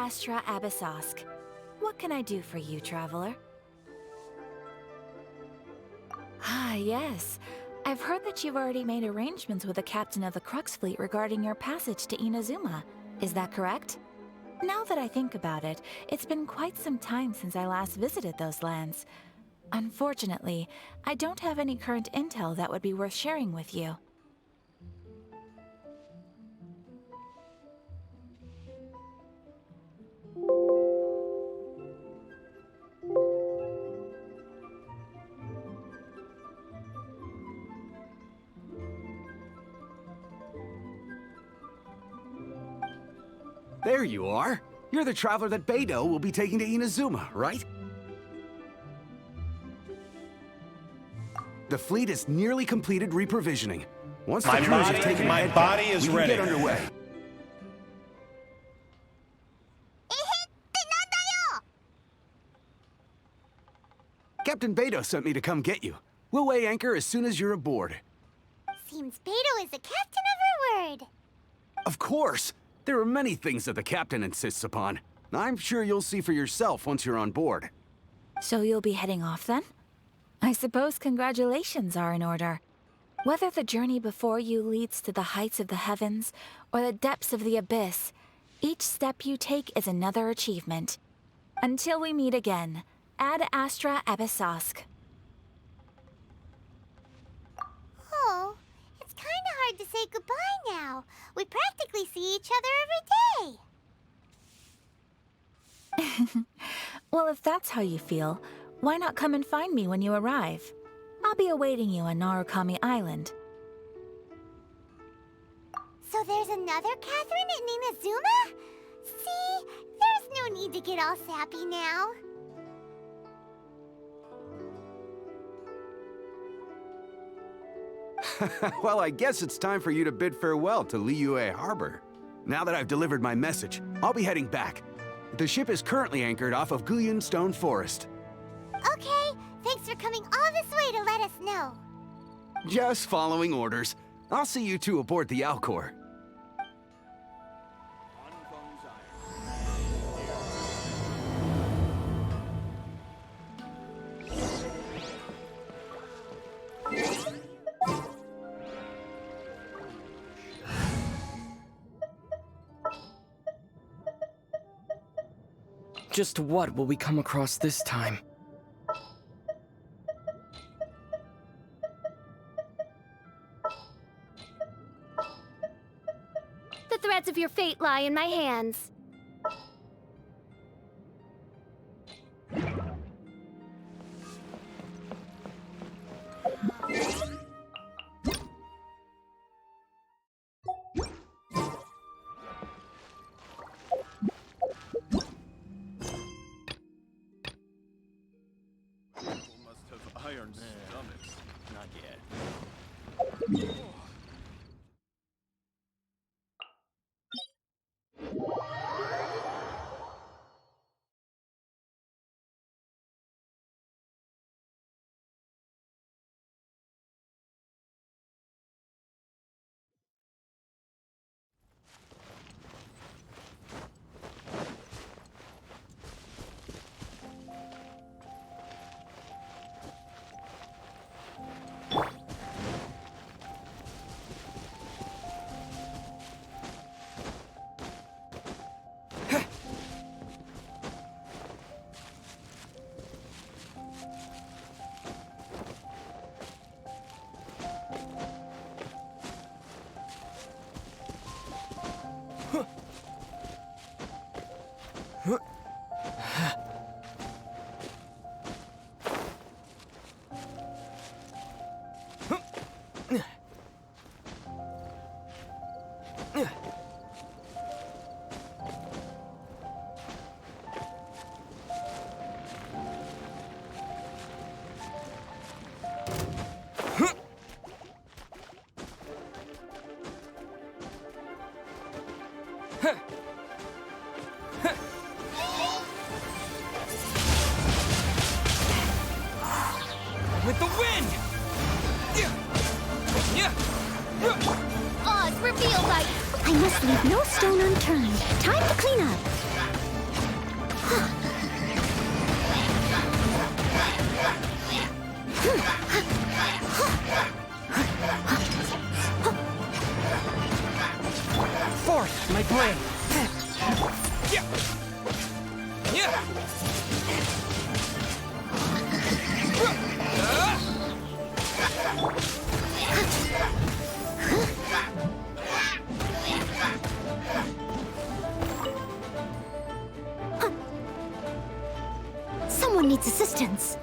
Astra Abyssosk. What can I do for you, traveler? Ah, yes. I've heard that you've already made arrangements with the captain of the Crux Fleet regarding your passage to Inazuma. Is that correct? Now that I think about it, it's been quite some time since I last visited those lands. Unfortunately, I don't have any current intel that would be worth sharing with you. There you are. You're the traveler that Beidou will be taking to Inazuma, right? The fleet is nearly completed reprovisioning. Once the crews have taken my head body count, is we ready. can get underway. Captain Beidou sent me to come get you. We'll weigh anchor as soon as you're aboard. Seems Beidou is the captain of her word. Of course! There are many things that the captain insists upon. I'm sure you'll see for yourself once you're on board. So you'll be heading off then? I suppose congratulations are in order. Whether the journey before you leads to the heights of the heavens or the depths of the abyss, each step you take is another achievement. Until we meet again, Ad Astra Abyssosk. Oh, it's kinda hard to say goodbye now. We practically see each other every day. Well, if that's how you feel, why not come and find me when you arrive? I'll be awaiting you on Narukami Island. So there's another Catherine in Inazuma? See, there's no need to get all sappy now. Well, I guess it's time for you to bid farewell to Liyue Harbor. Now that I've delivered my message, I'll be heading back. The ship is currently anchored off of Guyun Stone Forest. Okay, thanks for coming all this way to let us know. Just following orders. I'll see you two aboard the Alcor. Just what will we come across this time? The threads of your fate lie in my hands. Iron stomachs. Not yet. With the wind! Oz, reveal light! I must leave no stone unturned. Time to clean up. Forth, my blade! Someone needs assistance.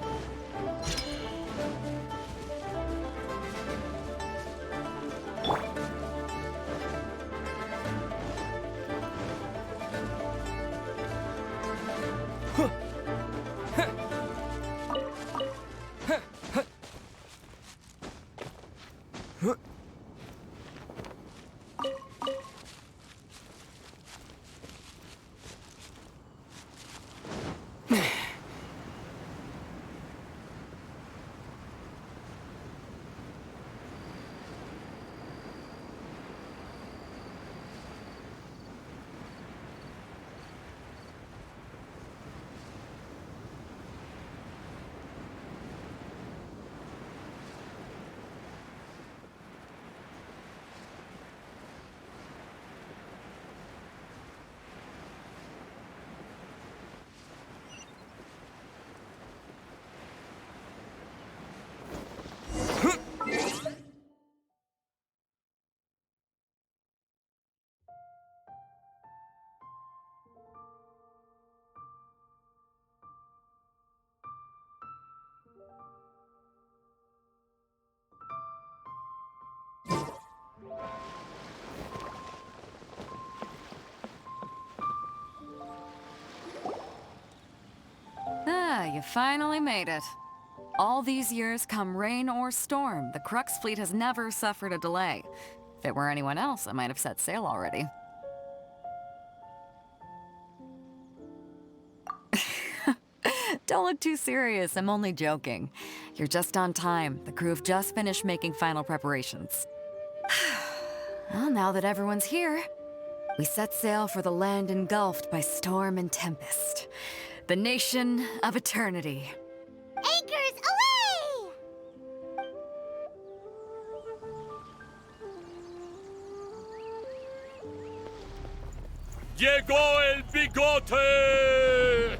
Ah, you finally made it. All these years, come rain or storm, the Crux fleet has never suffered a delay. If it were anyone else, I might have set sail already. Don't look too serious, I'm only joking. You're just on time. The crew have just finished making final preparations. Well, now that everyone's here, we set sail for the land engulfed by storm and tempest. The nation of eternity. Anchors away! Llegó el bigote!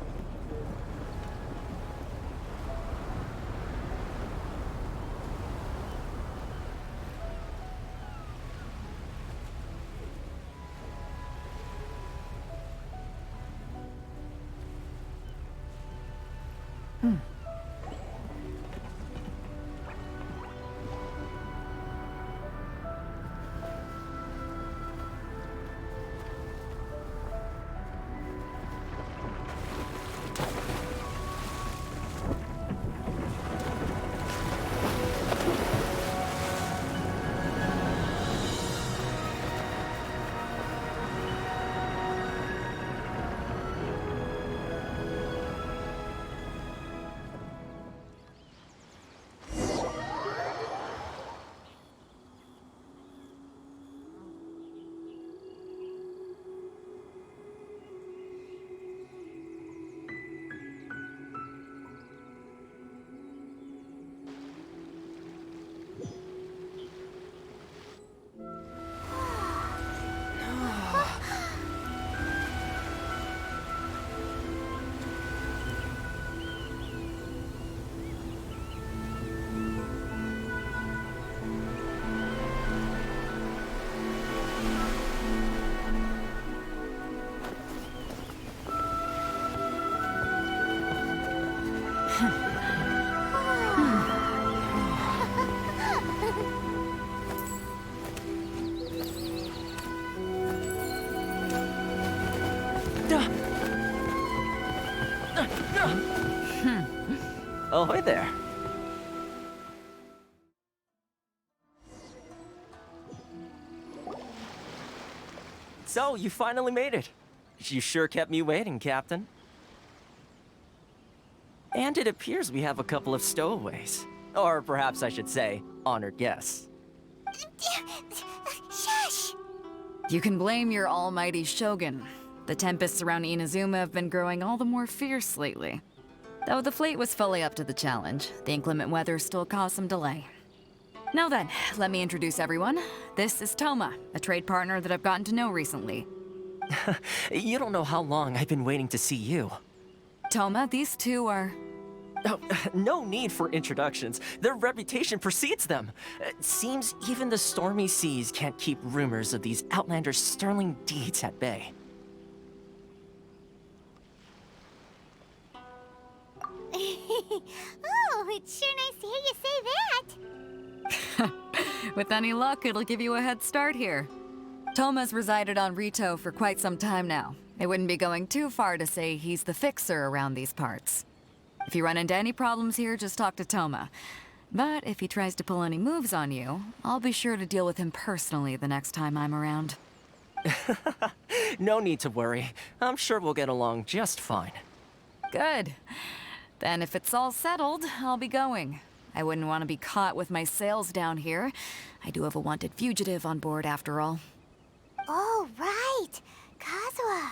Ahoy there. So, you finally made it. You sure kept me waiting, Captain. And it appears we have a couple of stowaways. Or perhaps I should say, honored guests. Shush! You can blame your almighty Shogun. The tempests around Inazuma have been growing all the more fierce lately. Though the fleet was fully up to the challenge, the inclement weather still caused some delay. Now then, let me introduce everyone. This is Toma, a trade partner that I've gotten to know recently. You don't know how long I've been waiting to see you. Toma, these two are... Oh, no need for introductions. Their reputation precedes them. It seems even the stormy seas can't keep rumors of these outlanders' sterling deeds at bay. Oh, it's sure nice to hear you say that. With any luck, it'll give you a head start here. Toma's resided on Rito for quite some time now. It wouldn't be going too far to say he's the fixer around these parts. If you run into any problems here, just talk to Toma. But if he tries to pull any moves on you, I'll be sure to deal with him personally the next time I'm around. No need to worry. I'm sure we'll get along just fine. Good. Then if it's all settled, I'll be going. I wouldn't want to be caught with my sails down here. I do have a wanted fugitive on board after all. Oh, right. Kazuha.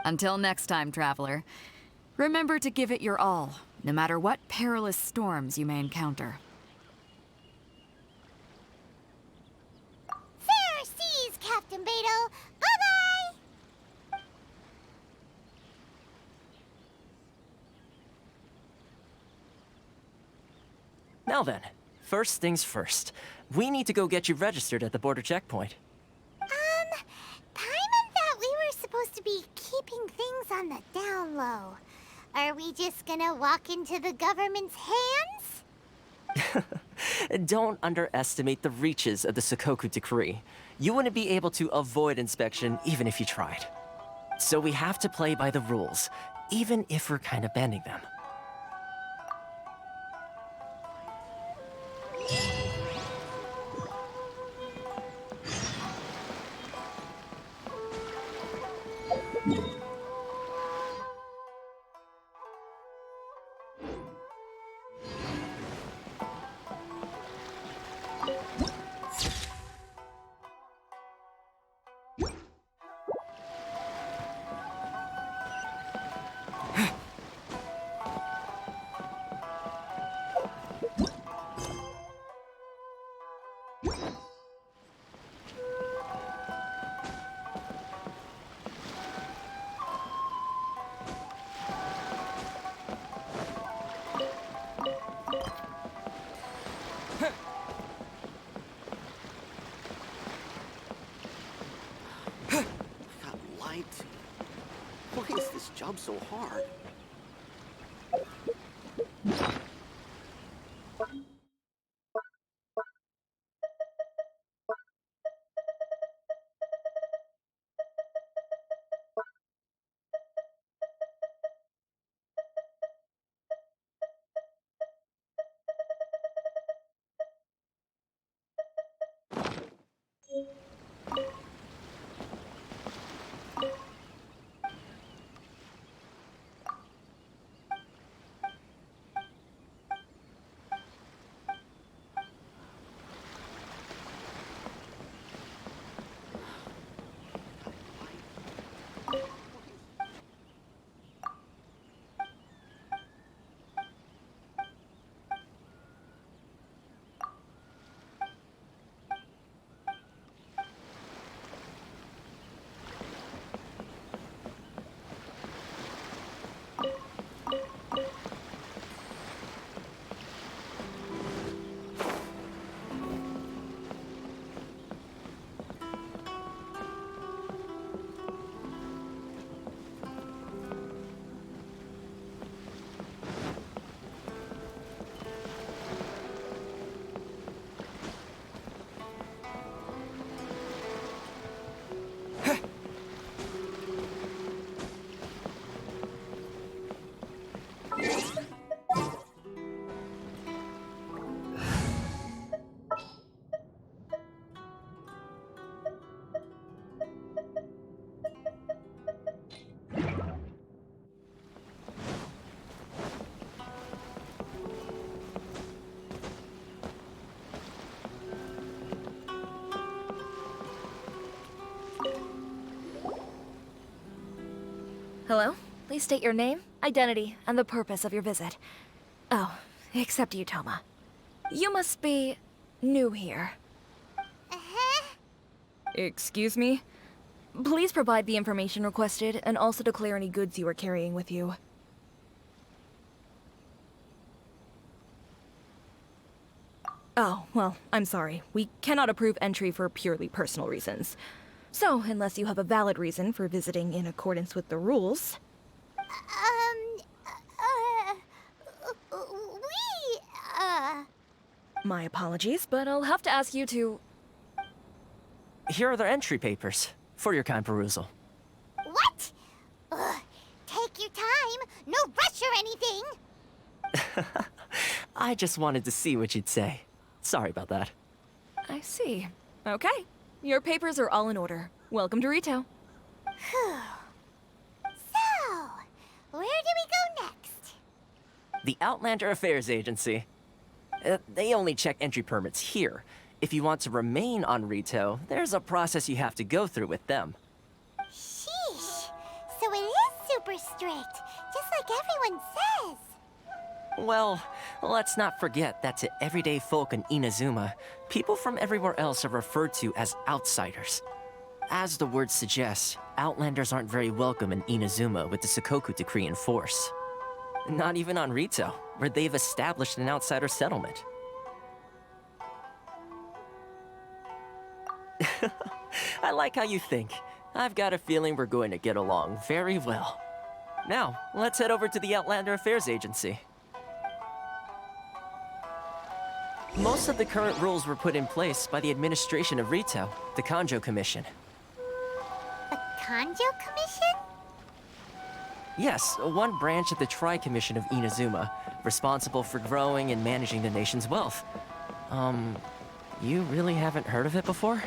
Until next time, traveler. Remember to give it your all, no matter what perilous storms you may encounter. Fair seas, Captain Beto. Bye-bye. Now then, first things first. We need to go get you registered at the border checkpoint. Paimon thought we were supposed to be keeping things on the down low. Are we just gonna walk into the government's hands? Don't underestimate the reaches of the Sakoku Decree. You wouldn't be able to avoid inspection even if you tried. So we have to play by the rules, even if we're kind of bending them. Why is this job so hard? Hello? Please state your name, identity, and the purpose of your visit. Oh, except you, Toma. You must be new here. Uh-huh. Excuse me? Please provide the information requested and also declare any goods you are carrying with you. Oh, well, I'm sorry. We cannot approve entry for purely personal reasons. So, unless you have a valid reason for visiting in accordance with the rules... My apologies, but I'll have to ask you to... Here are their entry papers, for your kind perusal. What? Ugh, take your time. No rush or anything. I just wanted to see what you'd say. Sorry about that. I see. Okay. Your papers are all in order. Welcome to Rito. Whew. So, where do we go next? The Outlander Affairs Agency. They only check entry permits here. If you want to remain on Rito, there's a process you have to go through with them. Sheesh. So it is super strict, just like everyone says. Well, let's not forget that to everyday folk in Inazuma, people from everywhere else are referred to as outsiders. As the word suggests, Outlanders aren't very welcome in Inazuma with the Sakoku Decree in force. Not even on Rito, where they've established an outsider settlement. I like how you think. I've got a feeling we're going to get along very well. Now, let's head over to the Outlander Affairs Agency. Most of the current rules were put in place by the administration of Rito, the Kanjo Commission. The Kanjo Commission? Yes, one branch of the Tri-Commission of Inazuma, responsible for growing and managing the nation's wealth. You really haven't heard of it before?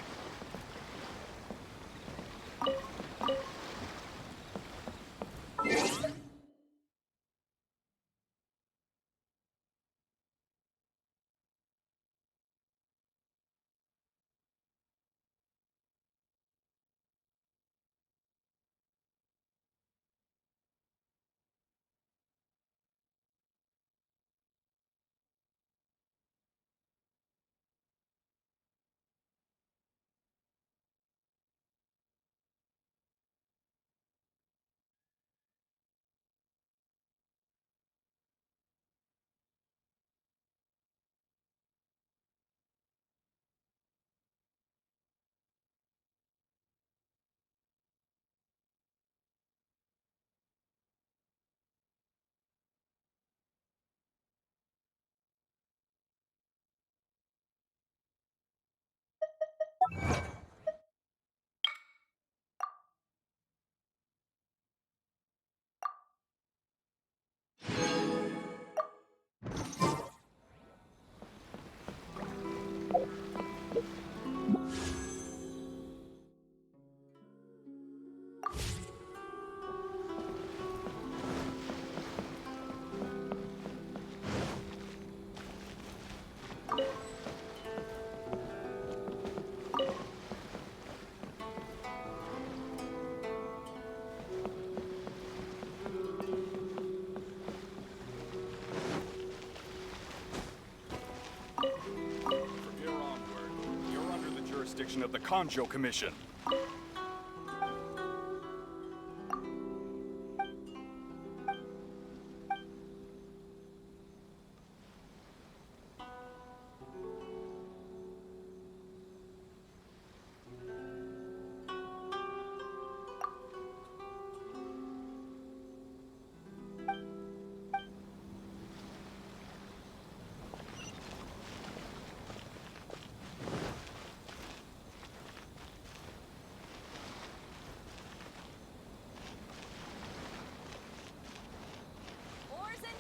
Jurisdiction of the Kanjo Commission.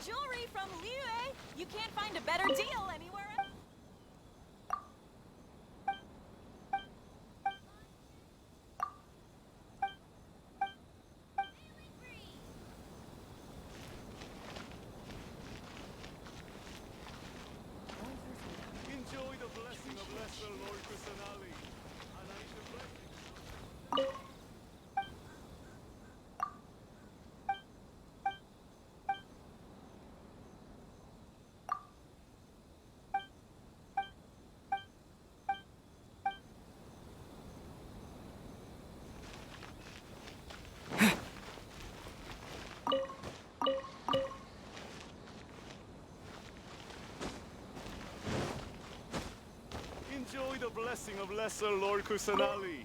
Jewelry from Liyue! You can't find a better deal anywhere else! Enjoy the blessing of Lesser Lord Kusanali. And I the blessing. the blessing of Lesser Lord Kusanali.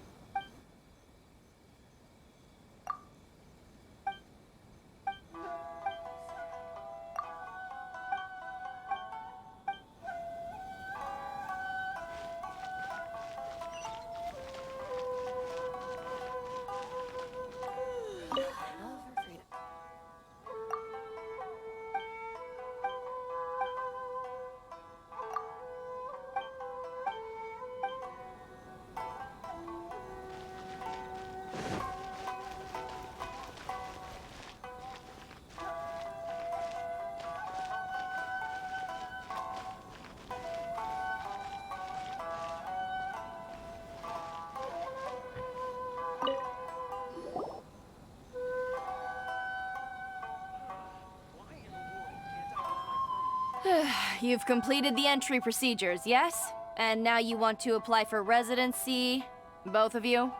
You've completed the entry procedures, yes? And now you want to apply for residency? Both of you?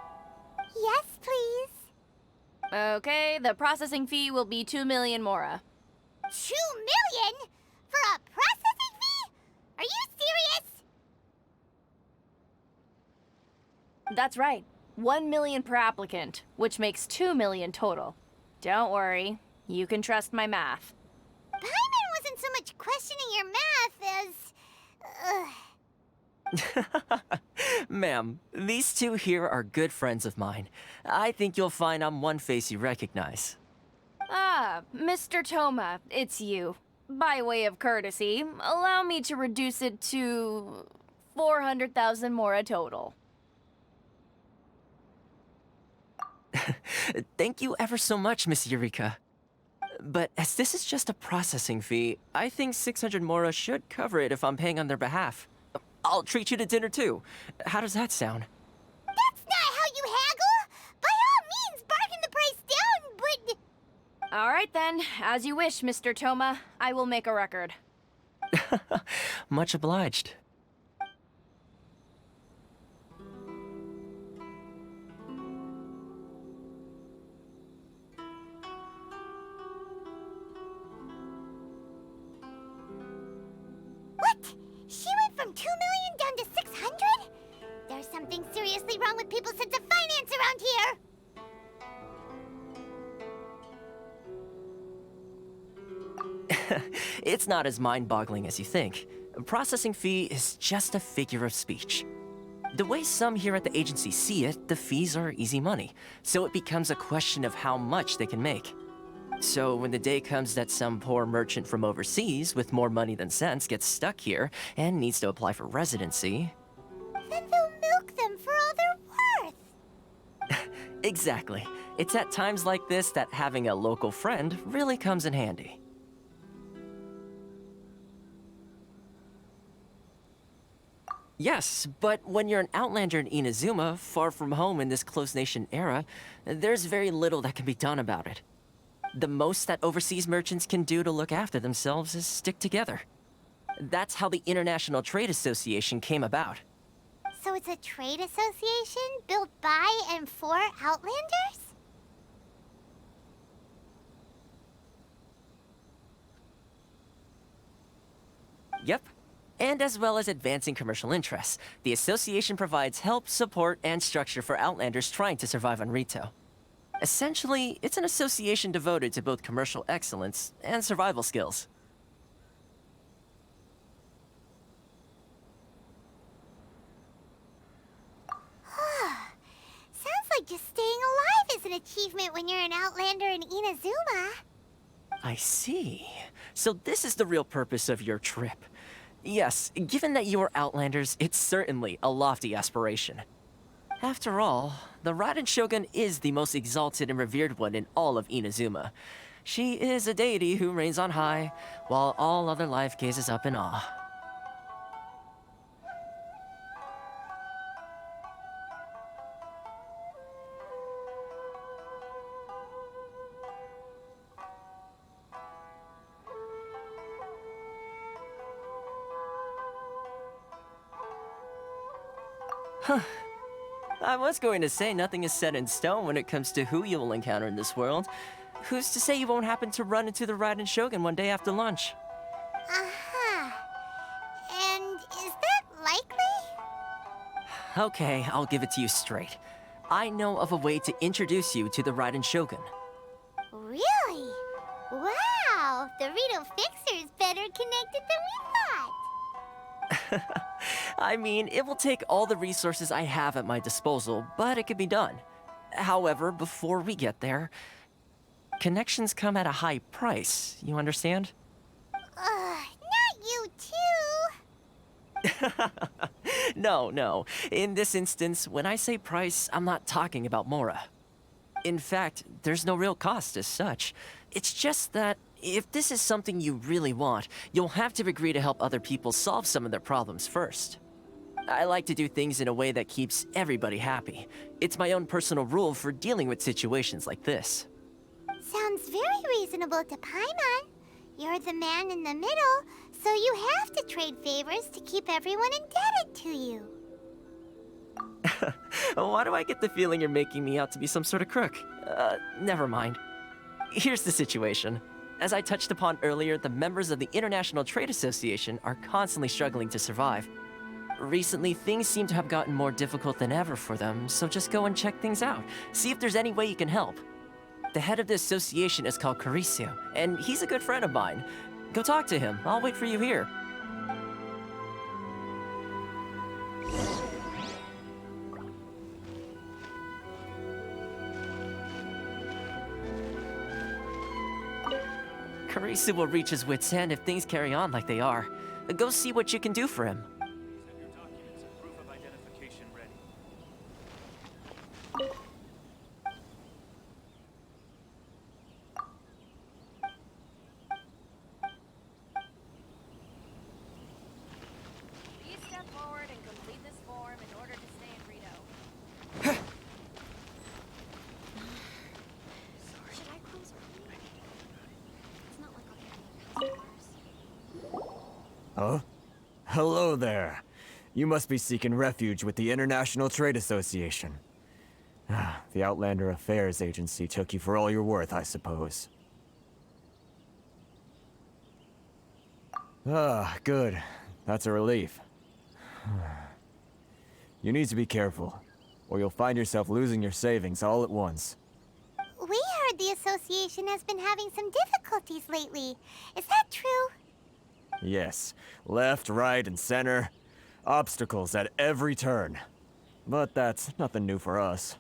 Yes, please. Okay, the processing fee will be 2 million mora. 2 million? For a processing fee? Are you serious? That's right. 1 million per applicant, which makes 2 million total. Don't worry, you can trust my math. Paimon wasn't so much questioning your math as... Ma'am, these two here are good friends of mine. I think you'll find I'm one face you recognize. Ah, Mr. Toma, it's you. By way of courtesy, allow me to reduce it to 400,000 mora total. Thank you ever so much, Miss Eureka. But as this is just a processing fee, I think 600 mora should cover it if I'm paying on their behalf. I'll treat you to dinner too. How does that sound? That's not how you haggle! By all means, bargain the price down, but... All right then, as you wish, Mr. Toma. I will make a record. Much obliged. What? She went from 2 million down to 600? There's something seriously wrong with people's sense of finance around here! It's not as mind-boggling as you think. A processing fee is just a figure of speech. The way some here at the agency see it, the fees are easy money, so it becomes a question of how much they can make. So when the day comes that some poor merchant from overseas with more money than sense gets stuck here and needs to apply for residency... Then they'll milk them for all they're worth! Exactly. It's at times like this that having a local friend really comes in handy. Yes, but when you're an outlander in Inazuma, far from home in this close nation era, there's very little that can be done about it. The most that overseas merchants can do to look after themselves is stick together. That's how the International Trade Association came about. So it's a trade association built by and for Outlanders? Yep. And as well as advancing commercial interests, the association provides help, support, and structure for Outlanders trying to survive on Rito. Essentially, it's an association devoted to both commercial excellence and survival skills. Sounds like just staying alive is an achievement when you're an Outlander in Inazuma. I see. So this is the real purpose of your trip. Yes, given that you are Outlanders, it's certainly a lofty aspiration. After all, the Raiden Shogun is the most exalted and revered one in all of Inazuma. She is a deity who reigns on high, while all other life gazes up in awe. Huh. I was going to say nothing is set in stone when it comes to who you will encounter in this world. Who's to say you won't happen to run into the Raiden Shogun one day after lunch? Uh-huh. And is that likely? Okay, I'll give it to you straight. I know of a way to introduce you to the Raiden Shogun. Really? Wow! The Rito Fixer's better connected than we thought! I mean, it will take all the resources I have at my disposal, but it can be done. However, before we get there, connections come at a high price, you understand? Not you too! No. In this instance, when I say price, I'm not talking about Mora. In fact, there's no real cost as such. It's just that if this is something you really want, you'll have to agree to help other people solve some of their problems first. I like to do things in a way that keeps everybody happy. It's my own personal rule for dealing with situations like this. Sounds very reasonable to Paimon. You're the man in the middle, so you have to trade favors to keep everyone indebted to you. Why do I get the feeling you're making me out to be some sort of crook? Never mind. Here's the situation. As I touched upon earlier, the members of the International Trade Association are constantly struggling to survive. Recently, things seem to have gotten more difficult than ever for them, so just go and check things out. See if there's any way you can help. The head of the association is called Caricio, and he's a good friend of mine. Go talk to him. I'll wait for you here. Caricio will reach his wits' end if things carry on like they are. Go see what you can do for him. Have your documents and proof of identification ready. Please step forward and complete this form in order to stay in Rito. Should I close early? It's not like I'll get any customers. Huh? Hello there. You must be seeking refuge with the International Trade Association. The Outlander Affairs Agency took you for all you're worth, I suppose. Good. That's a relief. You need to be careful, or you'll find yourself losing your savings all at once. We heard the association has been having some difficulties lately. Is that true? Yes. Left, right, and center. Obstacles at every turn. But that's nothing new for us.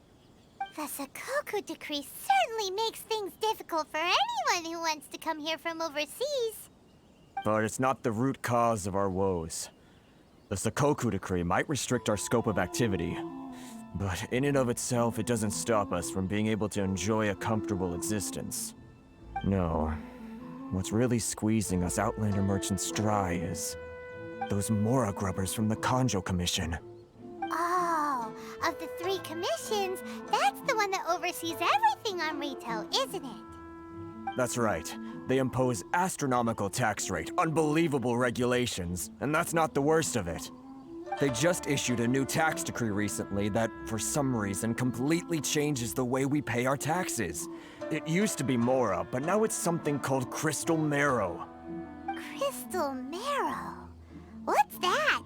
The Sakoku Decree certainly makes things difficult for anyone who wants to come here from overseas. But it's not the root cause of our woes. The Sakoku Decree might restrict our scope of activity, but in and of itself, it doesn't stop us from being able to enjoy a comfortable existence. No. What's really squeezing us Outlander merchants dry is those Mora grubbers from the Kanjo Commission. Oh, of the 3 commissions, that's the one that oversees everything on Rito, isn't it? That's right. They impose astronomical tax rate, unbelievable regulations, and that's not the worst of it. They just issued a new tax decree recently that, for some reason, completely changes the way we pay our taxes. It used to be Mora, but now it's something called Crystal Marrow. Crystal Marrow? What's that?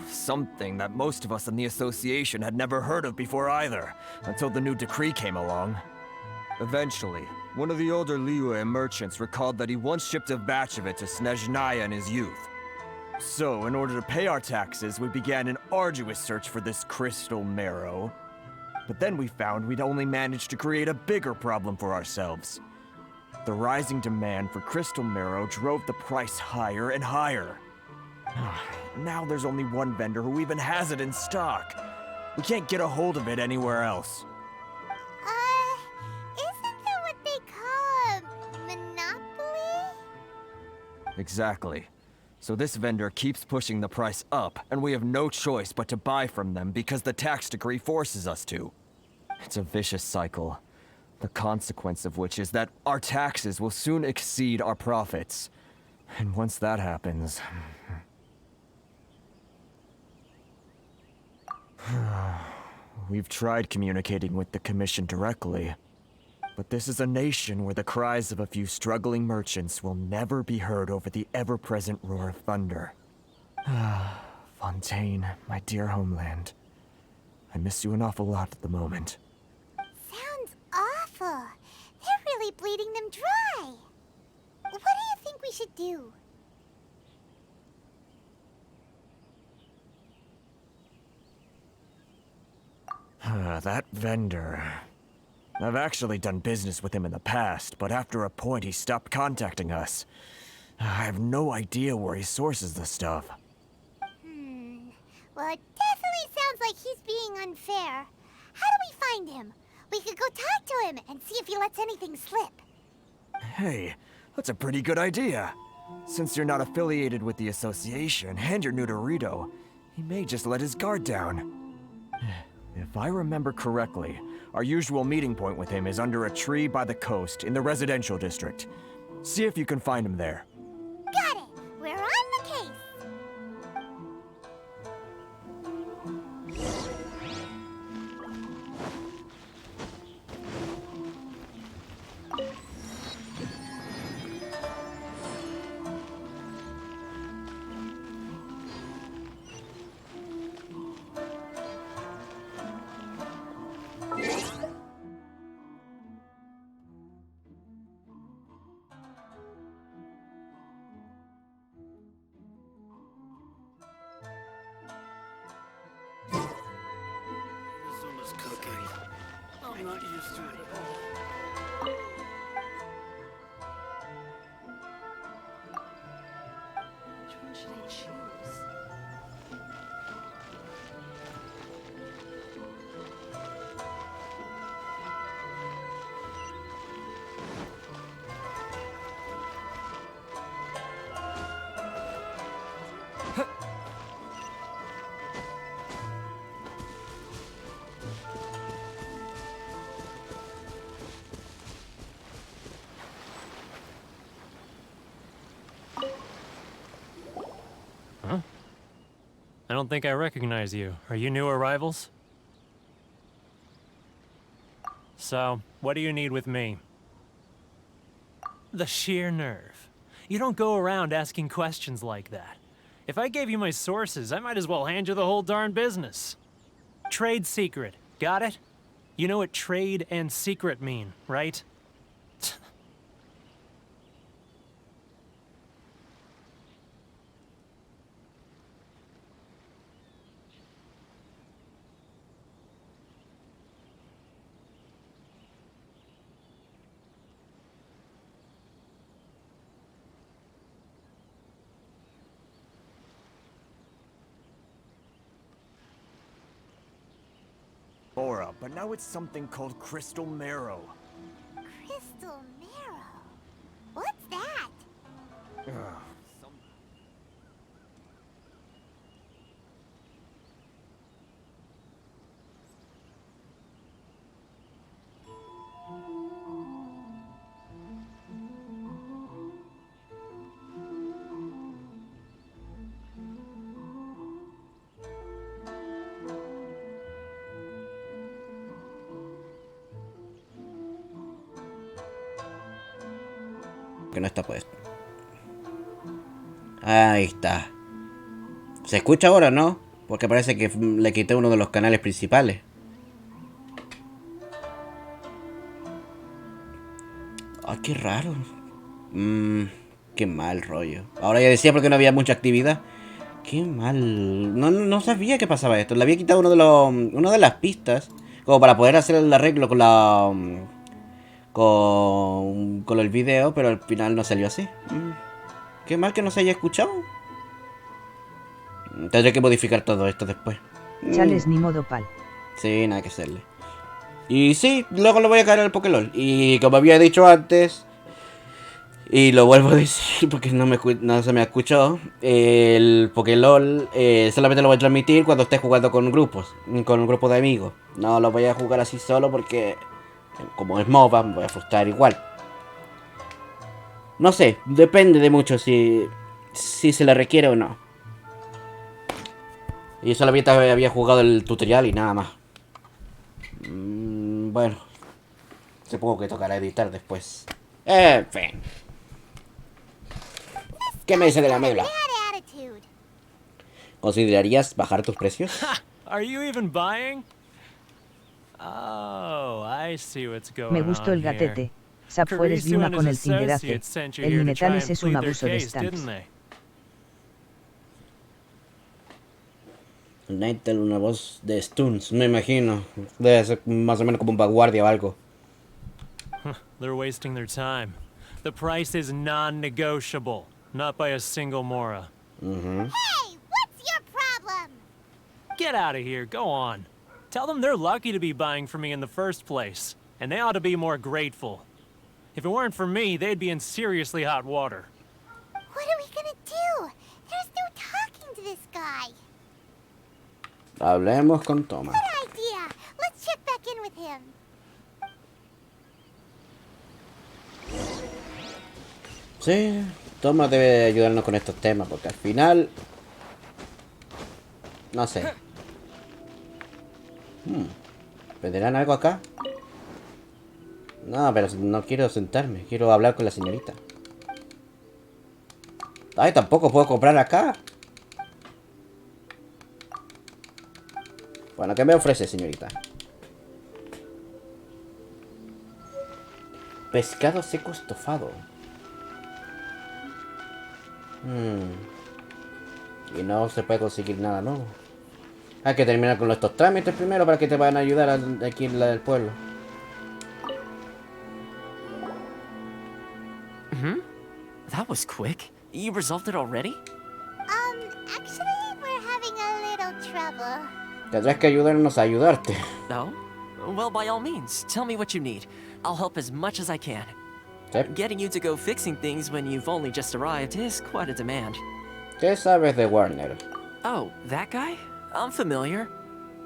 Something that most of us in the association had never heard of before either, until the new decree came along. Eventually, one of the older Liyue merchants recalled that he once shipped a batch of it to Snezhnaya in his youth. So, in order to pay our taxes, we began an arduous search for this Crystal Marrow. But then we found we'd only managed to create a bigger problem for ourselves. The rising demand for Crystal Marrow drove the price higher and higher. Now there's only one vendor who even has it in stock. We can't get a hold of it anywhere else. Isn't that what they call a monopoly? Exactly. So this vendor keeps pushing the price up, and we have no choice but to buy from them because the tax decree forces us to. It's a vicious cycle, the consequence of which is that our taxes will soon exceed our profits. And once that happens... We've tried communicating with the Commission directly, but this is a nation where the cries of a few struggling merchants will never be heard over the ever-present roar of thunder. Fun Fontaine, my dear homeland. I miss you an awful lot at the moment. Sounds awful. They're really bleeding them dry. What do you think we should do? That vendor. I've actually done business with him in the past, but after a point he stopped contacting us. I have no idea where he sources the stuff. Well, it definitely sounds like he's being unfair. How do we find him? We could go talk to him and see if he lets anything slip. Hey, that's a pretty good idea. Since you're not affiliated with the association and you're new to Rito, he may just let his guard down. If I remember correctly, our usual meeting point with him is under a tree by the coast in the residential district. See if you can find him there. Got it! We're on the case! Izuma's cooking. I'm not used to it at all. Which one should I choose? I don't think I recognize you. Are you new arrivals? So, what do you need with me? The sheer nerve. You don't go around asking questions like that. If I gave you my sources, I might as well hand you the whole darn business. Trade secret. Got it? You know what trade and secret mean, right? Aura, but now it's something called Crystal Marrow. Crystal marrow? What's that? Ugh. Que no está puesto. Ahí está. ¿Se escucha ahora, no? Porque parece que le quité uno de los canales principales. Ay, qué raro. Qué mal rollo. Ahora ya decía porque no había mucha actividad. Qué mal. No sabía que pasaba esto. Le había quitado una de las pistas. Como para poder hacer el arreglo con la... con el video, pero al final no salió así. Qué mal que no se haya escuchado. Tendré que modificar todo esto después. Chales ni modo pal. Sí, nada que hacerle. Y sí, luego lo voy a caer al Pokélol. Y como había dicho antes, y lo vuelvo a decir porque no se me ha escuchado, el Pokélol solamente lo voy a transmitir cuando esté jugando con grupos, con un grupo de amigos. No lo voy a jugar así solo porque, como es MOBA, me voy a frustrar igual. No sé, depende de mucho si se le requiere o no. Y solamente había jugado el tutorial y nada más. Bueno, supongo que tocará editar después. En fin. ¿Qué me dice de la mebla? ¿Considerarías bajar tus precios? Are you even buying? Oh, I see what's going Me gustó on el here. gatete. Sapfueres de una Caricio and con his el Tinderace. associates sent you El here to try Minetales and es un plead their abuso de case, didn't stamps. they? Nightel, una voz de stuns, me imagino. Debe ser más o menos como un vanguardia o algo. They're wasting their time. The price is non-negotiable, not by a single Mora. Mhm. Hey, what's your problem? Get out of here, go on. Tell them they're lucky to be buying from me in the first place, and they ought to be more grateful. If it weren't for me, they'd be in seriously hot water. What are we gonna do? There's no talking to this guy. Hablemos con Toma. Good idea. Let's check back in with him. Sí, Toma debe ayudarnos con estos temas, porque al final... No sé. ¿Venderán algo acá? No, pero no quiero sentarme, quiero hablar con la señorita. Ay, tampoco puedo comprar acá. Bueno, ¿qué me ofrece, señorita? Pescado seco estofado. Y no se puede conseguir nada nuevo. Hay que terminar con estos trámites primero para que te vayan a ayudar aquí en la del pueblo. That was quick. You resolved it already? Actually, we're having a little trouble. Tendrás que ayudarnos a ayudarte. No? Well, by all means, tell me what you need. I'll help as much as I can. ¿Sí? Getting you to go fixing things when you've only just arrived is quite a demand. ¿Qué sabes de Warner? Oh, that guy? I'm familiar.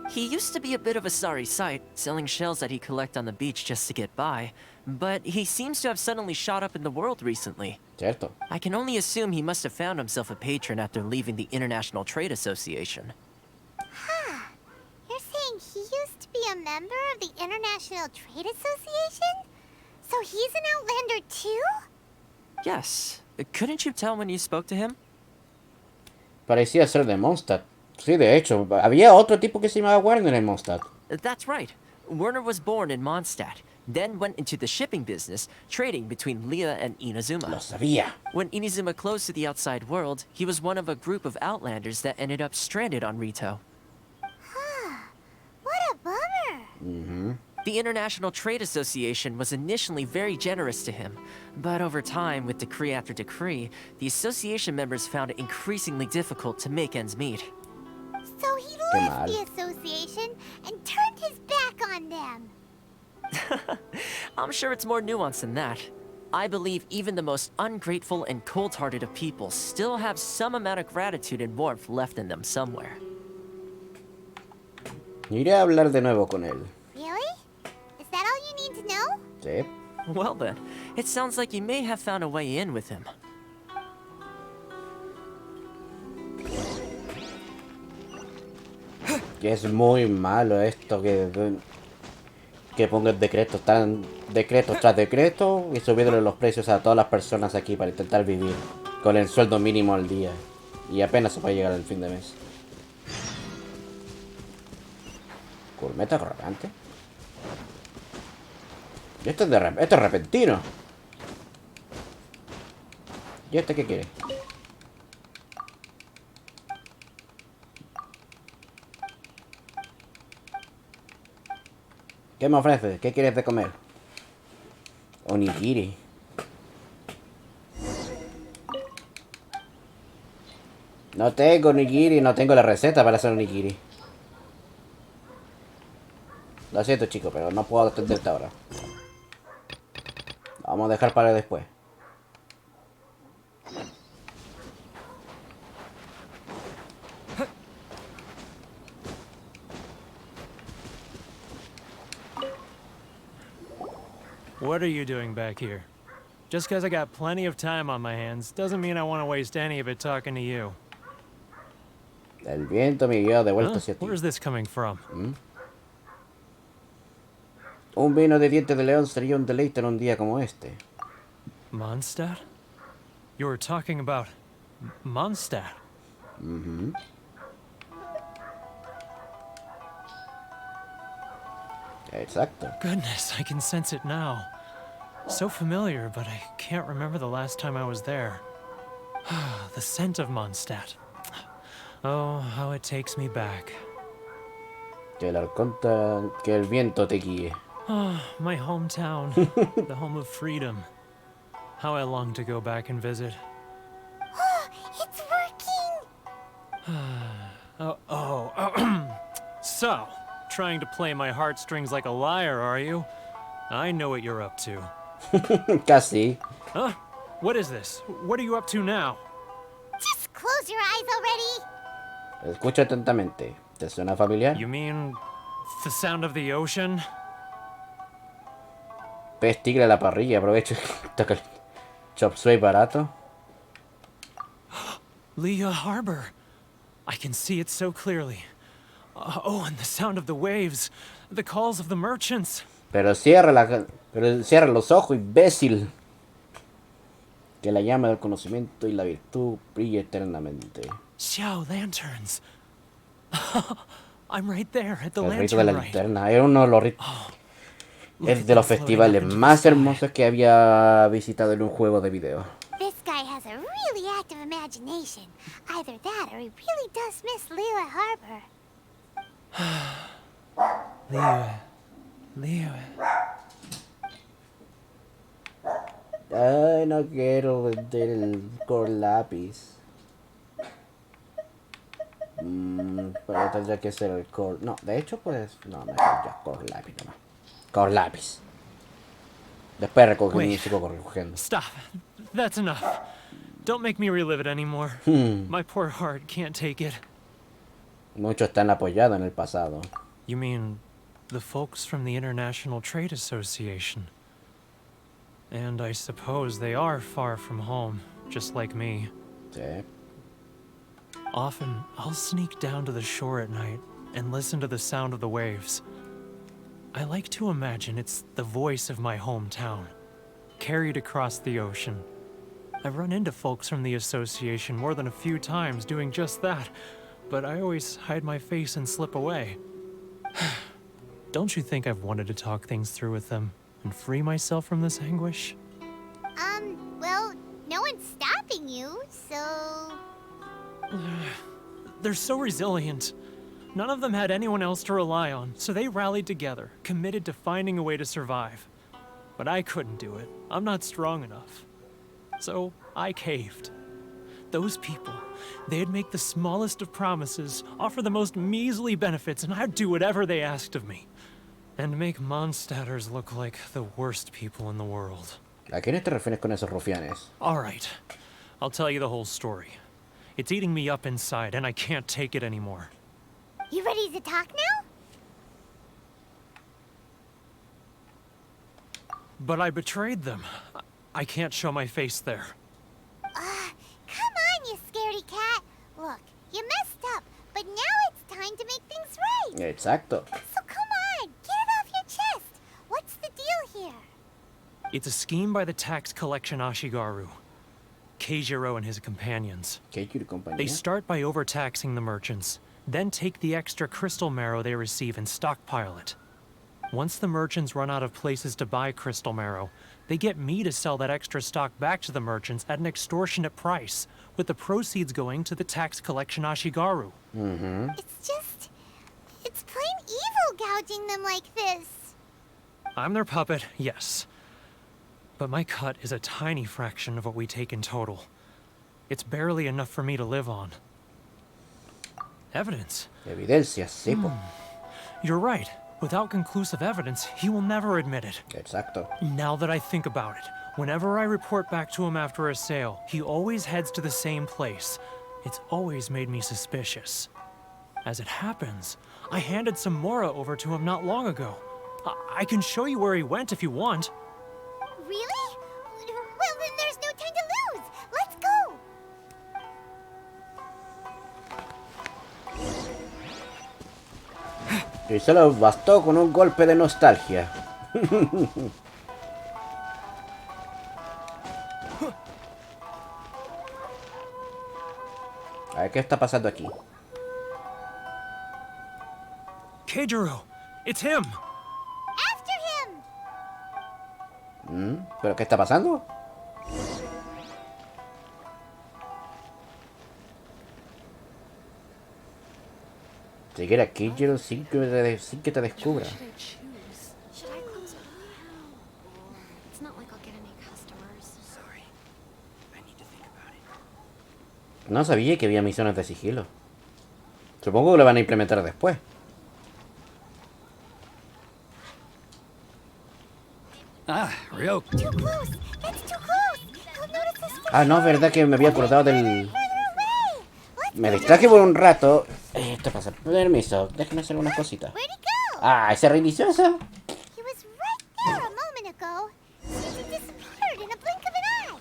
He used to be a bit of a sorry sight, selling shells that he'd collect on the beach just to get by. But he seems to have suddenly shot up in the world recently. Cierto. I can only assume he must have found himself a patron after leaving the International Trade Association. Huh. You're saying he used to be a member of the International Trade Association? So he's an Outlander too? Yes. Couldn't you tell when you spoke to him? Parecía ser de Mondstadt. Sí, de hecho, había otro tipo que se llamaba Warner en Mondstadt. That's right. Werner was born in Mondstadt, then went into the shipping business, trading between Leah and Inazuma. Lo sabía. When Inazuma closed to the outside world, he was one of a group of Outlanders that ended up stranded on Rito. What a bummer. The International Trade Association was initially very generous to him, but over time, with decree after decree, the association members found it increasingly difficult to make ends meet. So he left the association and turned his back on them. I'm sure it's more nuanced than that. I believe even the most ungrateful and cold-hearted of people still have some amount of gratitude and warmth left in them somewhere. Iré a hablar de nuevo con él. Really? Is that all you need to know? Sí. Well then, it sounds like you may have found a way in with him. Y es muy malo esto que pongan decretos tras decreto y subiéndole los precios a todas las personas aquí para intentar vivir con el sueldo mínimo al día. Y apenas se puede llegar al fin de mes. Gourmet arrogante. Y esto es repentino. ¿Y este qué quiere? ¿Qué me ofreces? ¿Qué quieres de comer? Onigiri. No tengo onigiri, no tengo la receta para hacer onigiri. Lo siento, chico, pero no puedo atenderte ahora. Vamos a dejar para después. What are you doing back here? Just because I got plenty of time on my hands doesn't mean I want to waste any of it talking to you. El viento me guió de vuelta hacia ti. Where's this coming from? Un vino de dientes de león sería un deleite en un día como este. Mondstadt? You were talking about Mondstadt? Exacto. Goodness, I can sense it now. So familiar, but I can't remember the last time I was there. The scent of Mondstadt. Oh, how it takes me back. Que el viento te guíe. Ah, my hometown, the home of freedom. How I long to go back and visit. It's working! So, trying to play my heartstrings like a liar, are you? I know what you're up to. Casi. Huh? What is this? What are you up to now? Just close your eyes already! Escucha atentamente. ¿Te suena familiar? You mean the sound of the ocean? Pez tigre a la parrilla, aprovecha. Toca el chop suey barato. Liyue Harbor. I can see it so clearly. Oh, and the sound of the waves. The calls of the merchants. Pero cierra los ojos, imbécil. Que la llama del conocimiento y la virtud brille eternamente. Xiao lanterns. I'm right there at the El rito de lantern la rite. linterna. Es uno de los ritos. Es de los festivales más hermosos que había visitado en un juego de video. This guy has a really active imagination. Either that or he really does miss Liyue Harbor. Liyue. Ay, no quiero vender el core lápiz. Pero tendría que ser el core. No, de hecho, pues. No, mejor ya core lápiz nomás. Core lápiz. Después sigo recogiendo. Stop. That's enough. Don't make me relive it anymore. My poor heart can't take it. Muchos están apoyados en el pasado. You mean the folks from the International Trade Association? And I suppose they are far from home, just like me. Sí. Often, I'll sneak down to the shore at night and listen to the sound of the waves. I like to imagine it's the voice of my hometown, carried across the ocean. I've run into folks from the association more than a few times doing just that, but I always hide my face and slip away. Don't you think I've wanted to talk things through with them and free myself from this anguish? Well, no one's stopping you, so... They're so resilient. None of them had anyone else to rely on, so they rallied together, committed to finding a way to survive. But I couldn't do it. I'm not strong enough. So I caved. Those people, they'd make the smallest of promises, offer the most measly benefits, and I'd do whatever they asked of me. And make Mondstadters look like the worst people in the world. ¿A quiénes te refieres con esos rufianes? All right. I'll tell you the whole story. It's eating me up inside, and I can't take it anymore. You ready to talk now? But I betrayed them. I can't show my face there. Come on, you scaredy cat. Look, you messed up, but now it's time to make things right. Exacto. So come on, get it off your chest. What's the deal here? It's a scheme by the tax collection Ashigaru. Keijiro and his companions. They start by overtaxing the merchants, then take the extra crystal marrow they receive and stockpile it. Once the merchants run out of places to buy crystal marrow, they get me to sell that extra stock back to the merchants at an extortionate price, with the proceeds going to the tax collection Ashigaru. It's plain evil gouging them like this. I'm their puppet, yes. But my cut is a tiny fraction of what we take in total. It's barely enough for me to live on. Evidence. Evidencia, sí, po. You're right. Without conclusive evidence, he will never admit it. Exacto. Now that I think about it, whenever I report back to him after a sale, he always heads to the same place. It's always made me suspicious. As it happens, I handed some Mora over to him not long ago. I can show you where he went if you want. Really? Well, then there's no time to lose. Let's go. Y solo bastó con un golpe de nostalgia. A ver qué está pasando aquí. Keijiro, it's him. ¿Pero qué está pasando? Seguir aquí, quiero sin que te descubra. Should I close early? It's not like I'll get any customers. Sorry. I need to think about it. No sabía que había misiones de sigilo. Supongo que lo van a implementar después. Ah, Ryoko. Too close! It's too close! He'll notice us Ah, no, es verdad que me había acordado del... Me distraje por un rato. Esto pasa. Permiso, déjame hacer unas cositas. Ah, ¿se reinició eso? He was right there a moment ago. He disappeared in a blink of an eye.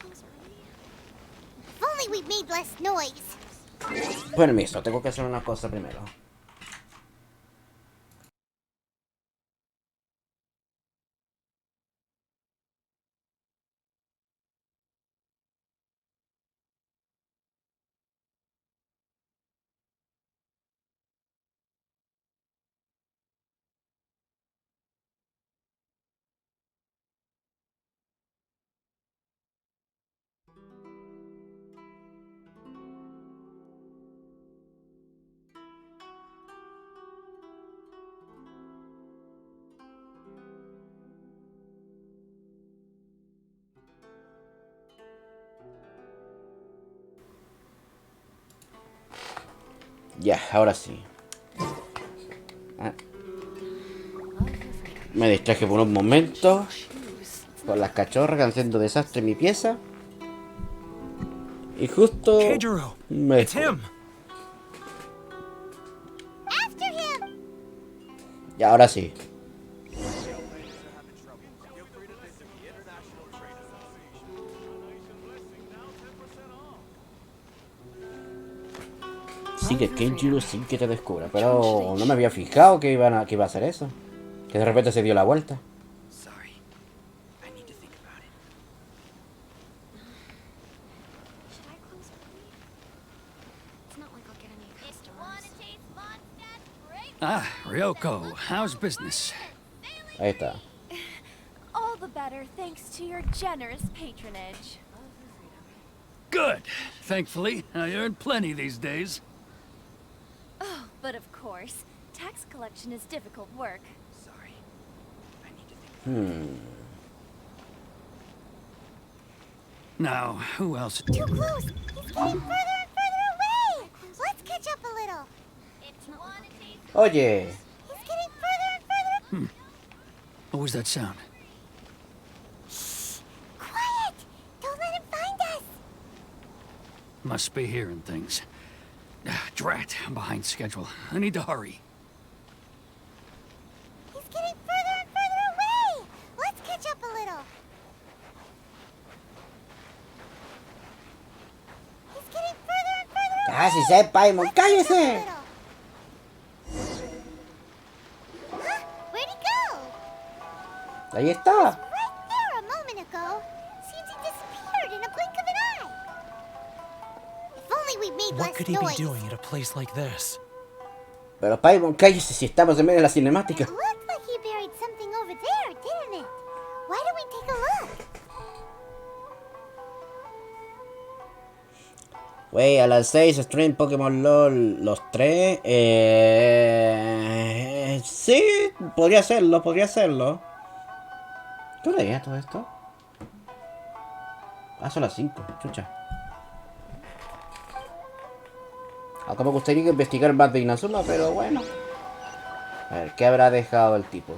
If only we made less noise. Permiso, tengo que hacer una cosa primero. Ya, ahora sí. Ah. Me distraje por un momento. Con las cachorras haciendo desastre en mi pieza. Y justo... me... Y ahora sí. Sigue Kenjiro sin que te descubra. Pero no me había fijado que iba a hacer eso. Que de repente se dio la vuelta. Should I close early? It's not like I'll get any customers. Ah, Ryoko, how's business? Ahí está. All the better thanks to your generous patronage. Good. Thankfully, I earn plenty these days. Oh, but of course, tax collection is difficult work. Now, who else? Too close! He's getting further and further away! Let's catch up a little. It's not like I'll get any Oye. He's getting further and further. What was that sound? Quiet! Don't let him find us. Must be hearing things. Ah, drat, I'm behind schedule. I need to hurry. He's getting further and further away! Let's catch up a little. He's getting further and further away. Ah, si sé, Paimon, cállese. Huh? Where'd he go? Ahí está. Right there a moment ago. Seems he disappeared in a blink of an eye. If only we made What less could he be noise. doing at a place like this? Pero Paimon, cállese si estamos en medio de la cinemática. It looked like he buried something over there, didn't it? Why don't we take a look? Wey, a las 6 stream Pokémon LOL los tres. Sí, podría hacerlo, podría hacerlo. ¿Qué hora es todo esto? Ah, son las 5, chucha. Aunque me gustaría investigar más de Inazuma, pero bueno. A ver, ¿qué habrá dejado el tipo?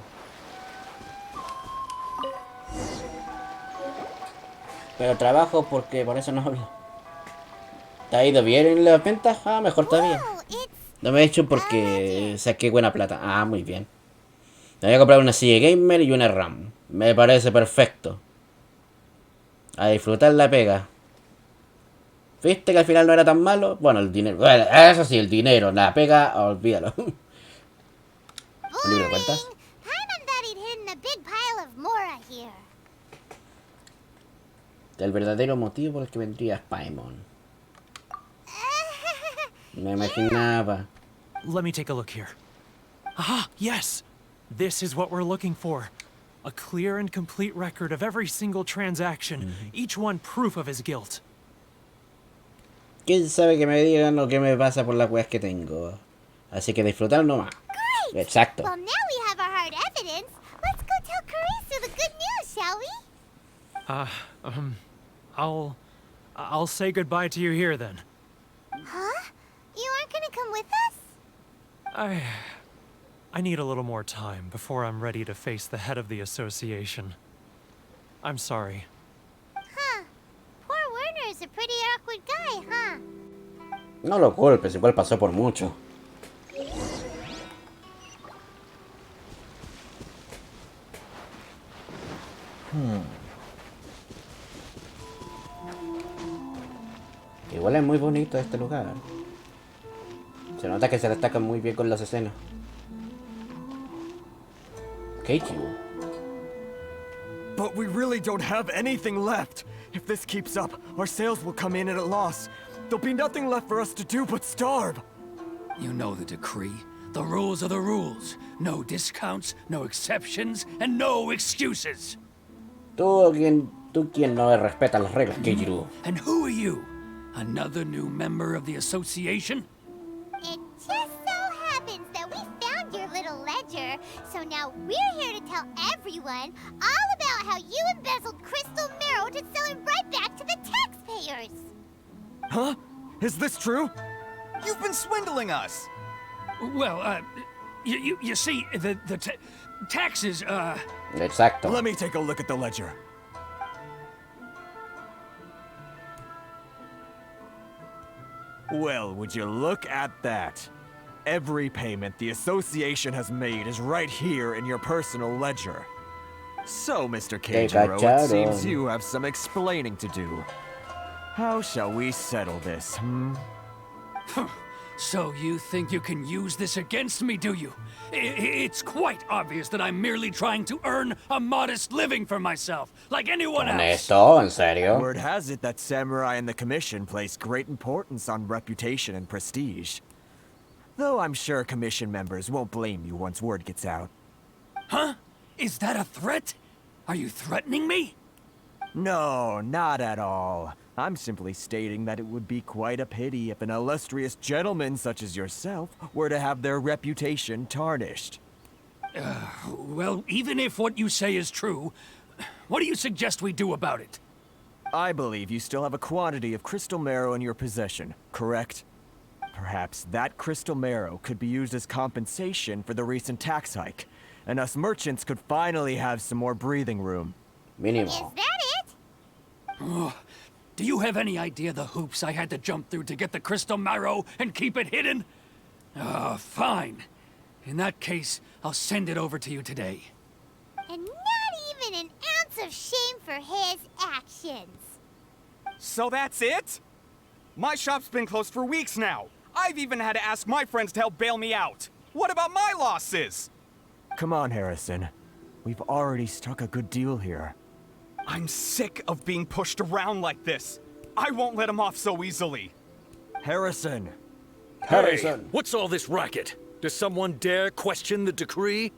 Pero trabajo porque por eso no hablo. ¿Te ha ido bien en las ventas? Ah, mejor todavía. No me he hecho porque saqué buena plata. Ah, muy bien. Me voy a comprar una silla gamer y una RAM. Me parece perfecto. A disfrutar la pega. ¿Viste que al final no era tan malo? Bueno, el dinero. Bueno, eso sí, el dinero. La pega, olvídalo. ¿Un libro de cuentas? Paimon thought he'd hidden a big pile of Mora here. El verdadero motivo por el que vendría es Paimon. Me imaginaba. Let me take a look here. Ah, yes! This is what we're looking for. A clear and complete record of every single transaction, each one proof of his guilt. ¿Quién sabe que me digan lo que me pasa por las weas que tengo? Así que disfrutar nomás. Great! Exacto. Well, now we have our hard evidence. Let's go tell Carissa the good news, shall we? I'll say goodbye to you here then. Huh? You aren't gonna come with us? I need a little more time before I'm ready to face the head of the association. I'm sorry. Huh. Poor Werner is a pretty awkward guy, huh? No lo culpes, igual pasó por mucho. Igual es muy bonito este lugar. Se nota que se destacan muy bien con las escenas. Keiichiro. But we really don't have anything left. If this keeps up, our sales will come in at a loss. There'll be nothing left for us to do but starve. You know the decree. The rules are the rules. No discounts, no exceptions, and no excuses. Tú quien no respeta las reglas, Keiichiro. And who are you? Another new member of the association? It just so happens that we found your little ledger, so now we're here to tell everyone all about how you embezzled crystal marrow to sell it right back to the taxpayers. Huh? Is this true? You've been swindling us! Well, you see, the taxes, Exacto. Let me take a look at the ledger. Well, would you look at that? Every payment the association has made is right here in your personal ledger. So, Mr. Keiichiro, it seems you have some explaining to do. How shall we settle this, hmm? So you think you can use this against me, do you? It's quite obvious that I'm merely trying to earn a modest living for myself, like anyone else. Honesto, en serio. Word has it that samurai and the commission place great importance on reputation and prestige. Though I'm sure commission members won't blame you once word gets out. Huh? Is that a threat? Are you threatening me? No, not at all. I'm simply stating that it would be quite a pity if an illustrious gentleman such as yourself were to have their reputation tarnished. Well, even if what you say is true, what do you suggest we do about it? I believe you still have a quantity of crystal marrow in your possession, correct? Perhaps that crystal marrow could be used as compensation for the recent tax hike, and us merchants could finally have some more breathing room. Mínimo. Is that it? Oh, do you have any idea the hoops I had to jump through to get the crystal marrow and keep it hidden? Fine. In that case, I'll send it over to you today. And not even an ounce of shame for his actions. So that's it? My shop's been closed for weeks now. I've even had to ask my friends to help bail me out. What about my losses? Come on, Harrison. We've already struck a good deal here. I'm sick of being pushed around like this. I won't let him off so easily. Harrison. Hey, what's all this racket? Does someone dare question the decree?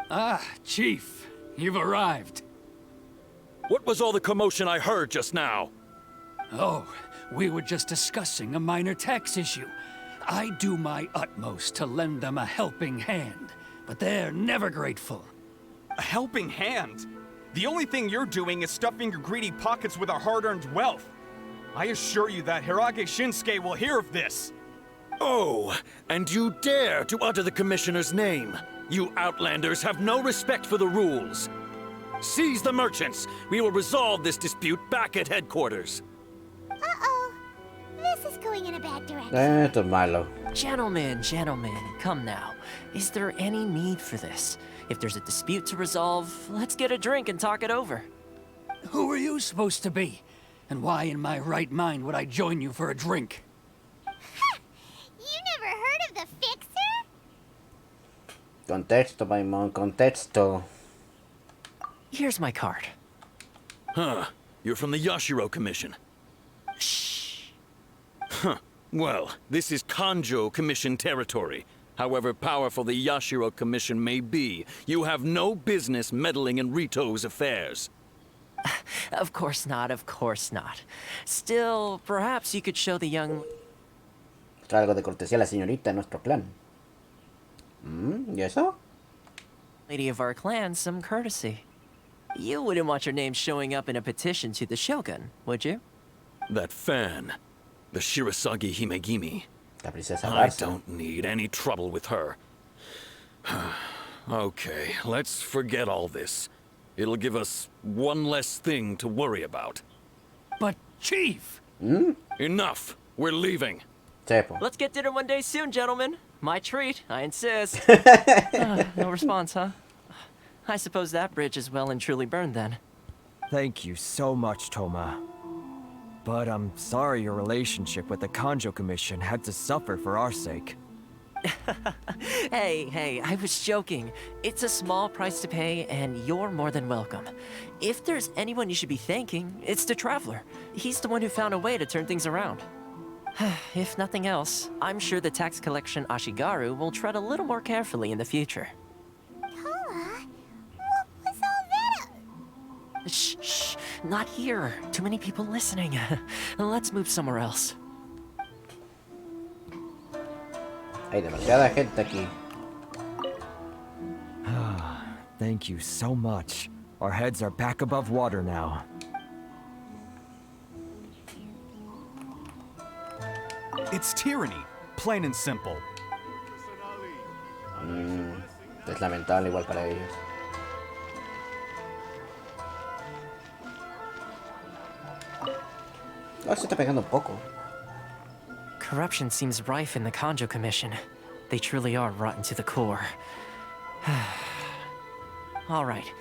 Ah, Chief, you've arrived. What was all the commotion I heard just now? Oh, we were just discussing a minor tax issue. I do my utmost to lend them a helping hand, but they're never grateful. A helping hand? The only thing you're doing is stuffing your greedy pockets with our hard-earned wealth. I assure you that Hirage Shinsuke will hear of this. Oh, and you dare to utter the Commissioner's name. You Outlanders have no respect for the rules. Seize the merchants. We will resolve this dispute back at headquarters. Uh-oh. This is going in a bad direction. Esto es malo. Gentlemen, come now. Is there any need for this? If there's a dispute to resolve, let's get a drink and talk it over. Who are you supposed to be? And why in my right mind would I join you for a drink? You never heard of the Fixer? Contexto, Paimon, contexto. Here's my card. Huh. You're from the Yashiro Commission. Shh. Huh. Well, this is Kanjo Commission territory. However powerful the Yashiro Commission may be, you have no business meddling in Rito's affairs. Of course not, of course not. Still, perhaps you could show the young... Algo de cortesía a la señorita en nuestro clan. ¿Y eso? Lady of our clan some courtesy. You wouldn't want your name showing up in a petition to the Shogun, would you? That fan, the Shirasagi Himegimi. La princesa I Garza. don't need any trouble with her. Okay, let's forget all this. It'll give us one less thing to worry about. But, Chief! Enough! We're leaving. Chepo. Let's get dinner one day soon, gentlemen. My treat, I insist. No response, huh? I suppose that bridge is well and truly burned then. Thank you so much, Toma. But I'm sorry your relationship with the Kanjo Commission had to suffer for our sake. Hey, I was joking. It's a small price to pay, and you're more than welcome. If there's anyone you should be thanking, it's the Traveler. He's the one who found a way to turn things around. If nothing else, I'm sure the tax collection Ashigaru will tread a little more carefully in the future. Toa, what was all that? Shh, not here. Too many people listening. Let's move somewhere else. Hay demasiada gente aquí. Thank you so much. Our heads are back above water now. It's tyranny, plain and simple. Es lamentable igual para ellos. Oh, se está pegando un poco. Corruption seems rife in the Kanjo Commission. They truly are rotten to the core. All right,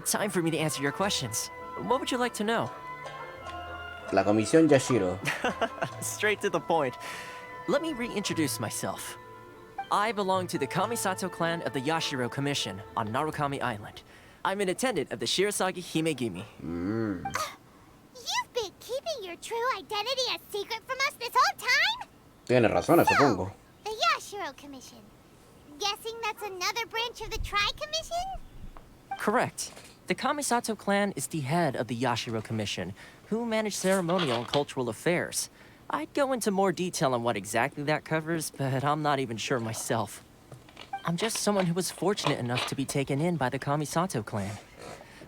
time for me to answer your questions. What would you like to know? La Comisión Yashiro. Straight to the point. Let me reintroduce myself. I belong to the Kamisato clan of the Yashiro Commission on Narukami Island. I'm an attendant of the Shirasagi Himegimi. You've been keeping your true identity a secret from us this whole time? Tiene razón, supongo. The Yashiro Commission. Guessing that's another branch of the Tri-Commission? Correct. The Kamisato clan is the head of the Yashiro Commission, who manage ceremonial and cultural affairs. I'd go into more detail on what exactly that covers, but I'm not even sure myself. I'm just someone who was fortunate enough to be taken in by the Kamisato clan.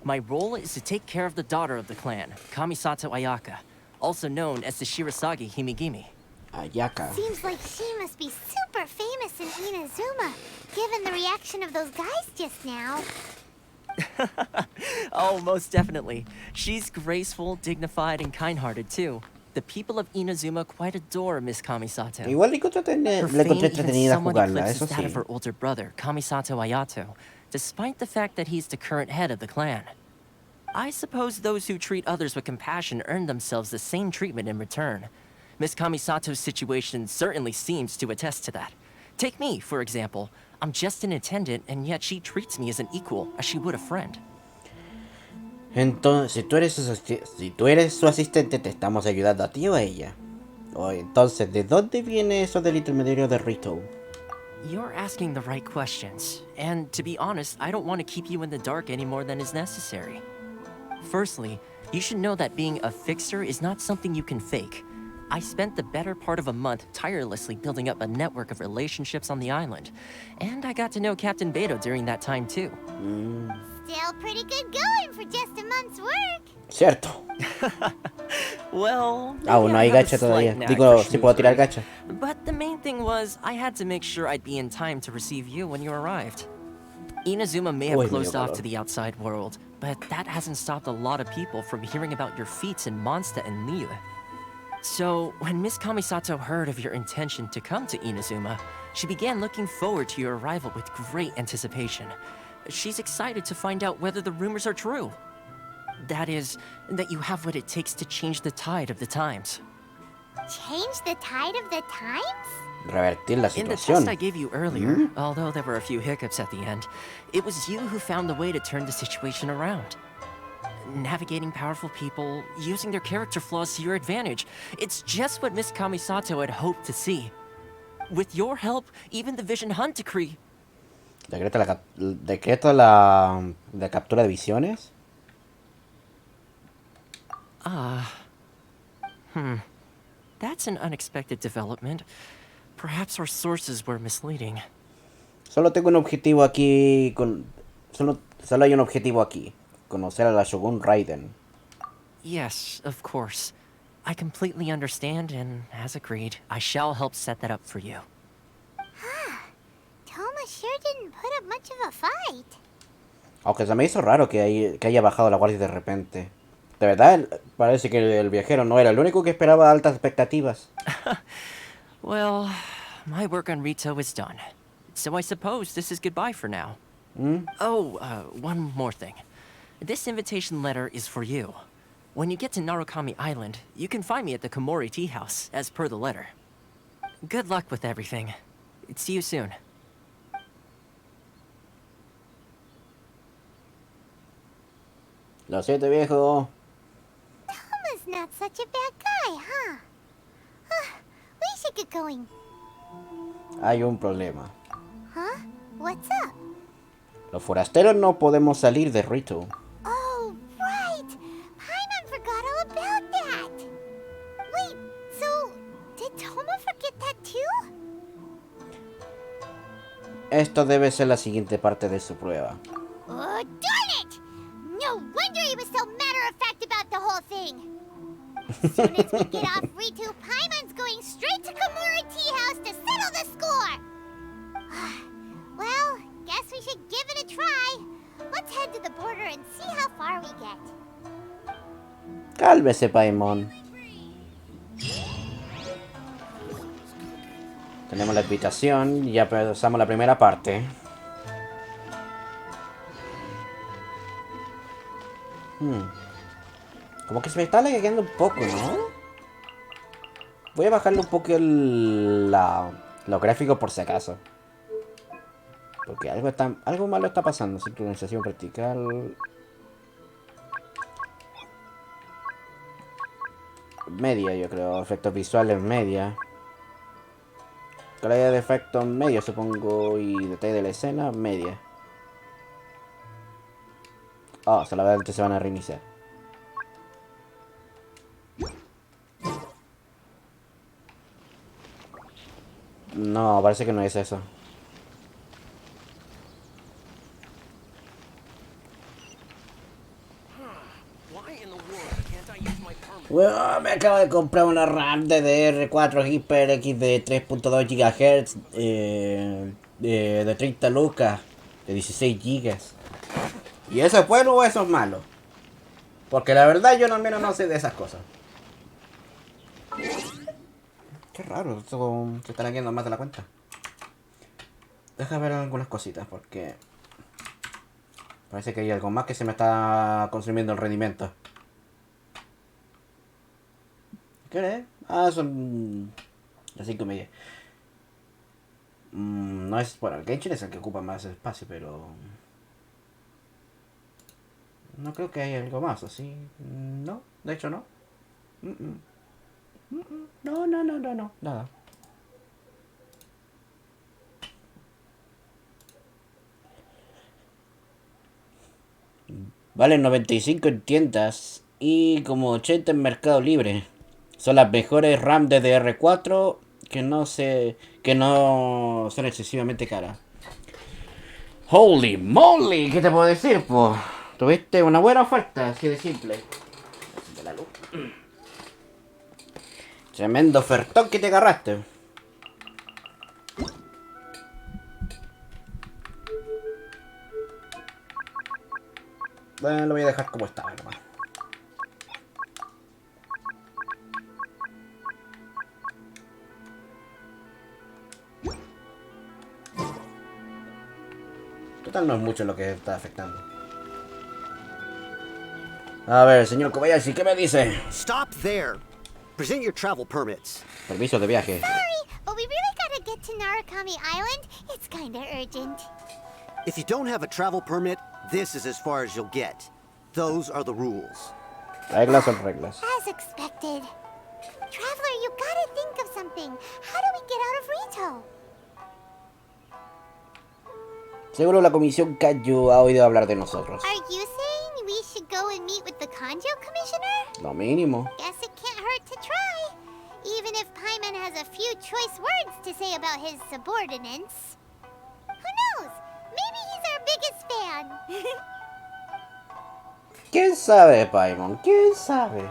My role is to take care of the daughter of the clan, Kamisato Ayaka, also known as the Shirasagi Himegimi. Ayaka. Seems like she must be super famous in Inazuma, given the reaction of those guys just now. Oh, most definitely. She's graceful, dignified, and kind-hearted too. The people of Inazuma quite adore Miss Kamisato. Igual le encontré entretenida jugarla, eso that of sí. her older brother, Kamisato Ayato, despite the fact that he's the current head of the clan. I suppose those who treat others with compassion earn themselves the same treatment in return. Miss Kamisato's situation certainly seems to attest to that. Take me, for example. I'm just an attendant, and yet she treats me as an equal, as she would a friend. Entonces, si tú eres su asistente, ¿te estamos ayudando a ti o a ella? O entonces, ¿de dónde viene eso del intermediario de Rito? You're asking the right questions, and to be honest, I don't want to keep you in the dark any more than is necessary. Firstly, you should know that being a fixer is not something you can fake. I spent the better part of a month tirelessly building up a network of relationships on the island, and I got to know Captain Beto during that time too. Still pretty good going for just a month's work. Cierto. Well, Aún no hay gacha todavía. Digo, si puedo tirar gacha. But the main thing was, I had to make sure I'd be in time to receive you when you arrived. Inazuma may have closed off to the outside world, but that hasn't stopped a lot of people from hearing about your feats in Mondstadt and Liyue. So, when Miss Kamisato heard of your intention to come to Inazuma, she began looking forward to your arrival with great anticipation. She's excited to find out whether the rumors are true. That is, that you have what it takes to change the tide of the times. Change the tide of the times? Revertir la In the situación. test I gave you earlier, although there were a few hiccups at the end, it was you who found the way to turn the situation around. Navigating powerful people, using their character flaws to your advantage. It's just what Miss Kamisato had hoped to see. With your help, even the Vision Hunt decree. ¿Decreto de captura de visiones? That's an unexpected development. Perhaps our sources were misleading. Solo tengo un objetivo aquí. Solo hay un objetivo aquí. Conocer a la Shogun Raiden. Yes, of course. I completely understand, and as agreed, I shall help set that up for you. Toma sure didn't put up much of a fight. Aunque se me hizo raro que haya bajado la guardia de repente. De verdad, parece que el viajero no era el único que esperaba altas expectativas. Well, my work on Rito is done. So I suppose this is goodbye for now. Oh, one more thing. This invitation letter is for you. When you get to Narukami Island, you can find me at the Komori Tea House, as per the letter. Good luck with everything. See you soon. Lo siento, viejo. Toma's not such a bad guy, huh? We should get going. Hay un problema. Huh? What's up? Los forasteros no podemos salir de Rito. Oh, right! Paimon forgot all about that! Wait, so... did Toma forget that too? Esto debe ser la siguiente parte de su prueba. Oh, darn it! No wonder he was so matter-of-fact about the whole thing! As soon as we get off Ritu, Paimon's going straight to Komori Tea House to settle the score! Well, guess we should give it a try. Let's head to the border and see how far we get. Cálmese, Paimon. Tenemos la invitación y ya pasamos la primera parte. Como que se me está lagueando un poco, ¿no? Voy a bajarle un poco los gráficos por si acaso. Porque algo malo está pasando. Sincronización vertical. Media, yo creo. Efectos visuales media. Calidad de efectos medio, supongo. Y detalle de la escena media. Solamente se van a reiniciar. No, parece que no es eso. Bueno, me acabo de comprar una RAM DDR4 HyperX de 3.2 GHz de 30 lucas, de 16 GB. ¿Y eso es bueno o eso es malo? Porque la verdad yo al menos no sé de esas cosas. Qué raro, esto se está lagueando más de la cuenta. Deja ver algunas cositas porque parece que hay algo más que se me está consumiendo el rendimiento. ¿Qué hora es? Son las 5:30. No es... Bueno, el Genshin es el que ocupa más espacio, pero... No creo que haya algo más, ¿así? No, de hecho no. No, nada. Vale 95 en tiendas y como 80 en Mercado Libre. Son las mejores RAM DDR4 que no son excesivamente caras. Holy moly, ¿qué te puedo decir? Pues tuviste una buena oferta, así de simple. Tremendo ofertón que te agarraste. Bueno, lo voy a dejar como estaba nomás. Total, no es mucho lo que está afectando. A ver, señor Kobayashi, ¿qué me dice? Stop there. Present your travel permits. Permiso de viaje. Sorry, but we really gotta get to Narukami Island. It's kinda urgent. If you don't have a travel permit, this is as far as you'll get. Those are the rules. Reglas son reglas. As expected. Traveler, you gotta think of something. How do we get out of Rito? Seguro la comisión Kaiju ha oído hablar de nosotros. Are you saying we should go and meet with the Kanjo Commissioner? Lo mínimo. Guess it can't hurt to try. Even if Paimon has a few choice words to say about his subordinates. Who knows? Maybe he's our biggest fan. ¿Quién sabe, Paimon? ¿Quién sabe?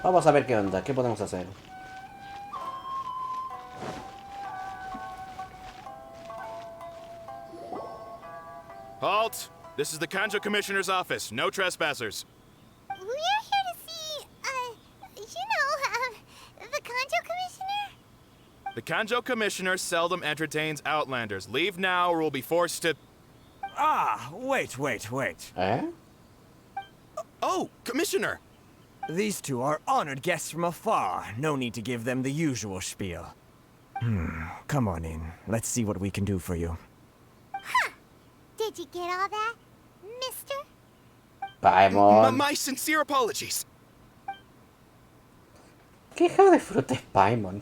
Vamos a ver qué onda, qué podemos hacer. Halt! This is the Kanjo Commissioner's office. No trespassers. We're here to see, the Kanjo Commissioner? The Kanjo Commissioner seldom entertains Outlanders. Leave now or we'll be forced to... Ah, wait. Eh? Oh, Commissioner! These two are honored guests from afar. No need to give them the usual spiel. Come on in. Let's see what we can do for you. Huh. Did you get all that, mister? Paimon. My sincere apologies. ¿Qué hija de fruta es Paimon?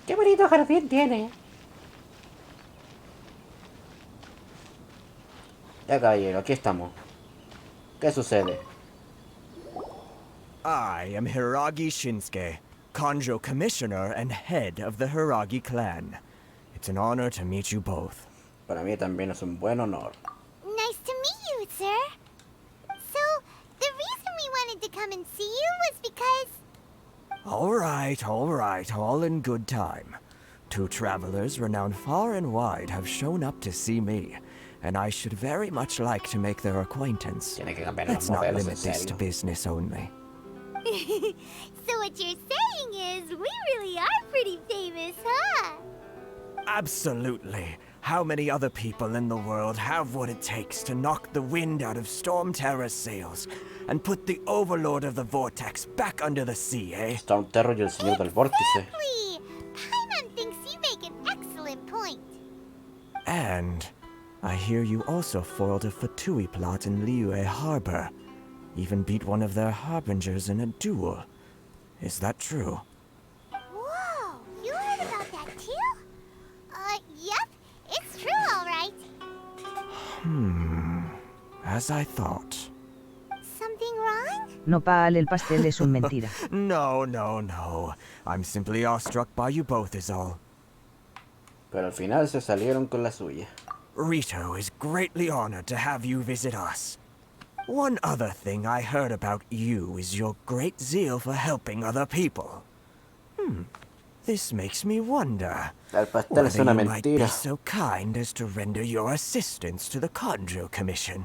Qué bonito jardín tiene. Ya, caballero, aquí estamos. ¿Qué sucede? I am Hiragi Shinsuke, Kanjo Commissioner and head of the Hiragi clan. It's an honor to meet you both. Para mí también es un buen honor. Nice to meet you, sir. So, the reason we wanted to come and see you was because... All right, all in good time. Two travelers renowned far and wide have shown up to see me, and I should very much like to make their acquaintance. Let's not limit this to business only. So what you're saying is, we really are pretty famous, huh? Absolutely. How many other people in the world have what it takes to knock the wind out of Storm Terror's sails and put the Overlord of the Vortex back under the sea, eh? Storm Terror y el Señor del Vórtice. Exactly! Paimon thinks you make an excellent point. And I hear you also foiled a Fatui plot in Liyue Harbor. Even beat one of their harbingers in a duel. Is that true? Whoa! You heard about that too? Yep. It's true, all right. As I thought. Something wrong? No, pal, el pastel es un mentira. No. I'm simply awestruck by you both is all. Pero al final se salieron con la suya. Rito is greatly honored to have you visit us. One other thing I heard about you is your great zeal for helping other people. This makes me wonder El pastel whether es una you might be mentira. so kind as to render your assistance to the Kanjo Commission.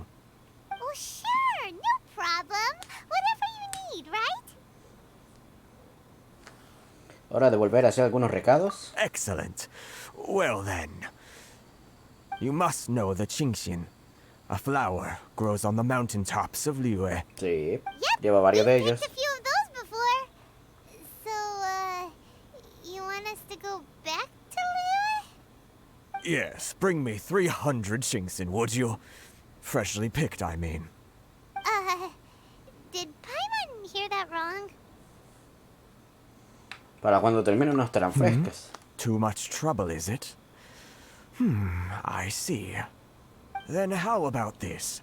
Oh, sure. No problem. Whatever you need, right? Hora de volver a hacer algunos recados. Excellent. Well then, you must know the Qingxian. A flower grows on the mountaintops of Liyue. Sí, lleva varios de ellos. A few of those before. So, you want us to go back to Liyue? Yes, bring me 300 Qingxian, would you? Freshly picked, I mean. Did Paimon hear that wrong? Para cuando termine no estarán frescas. Too much trouble, is it? I see. Then how about this?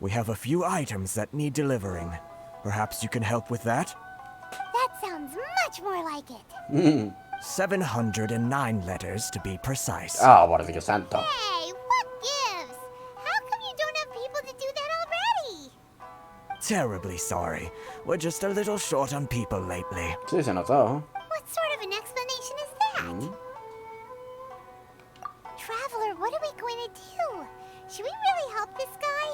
We have a few items that need delivering. Perhaps you can help with that? That sounds much more like it. 709 letters to be precise. Ah, por Dios santo. Hey, what gives? How come you don't have people to do that already? Terribly sorry. We're just a little short on people lately. Sí, se notó. What sort of an explanation is that? Traveler, what are we going to do? Should we really help this guy?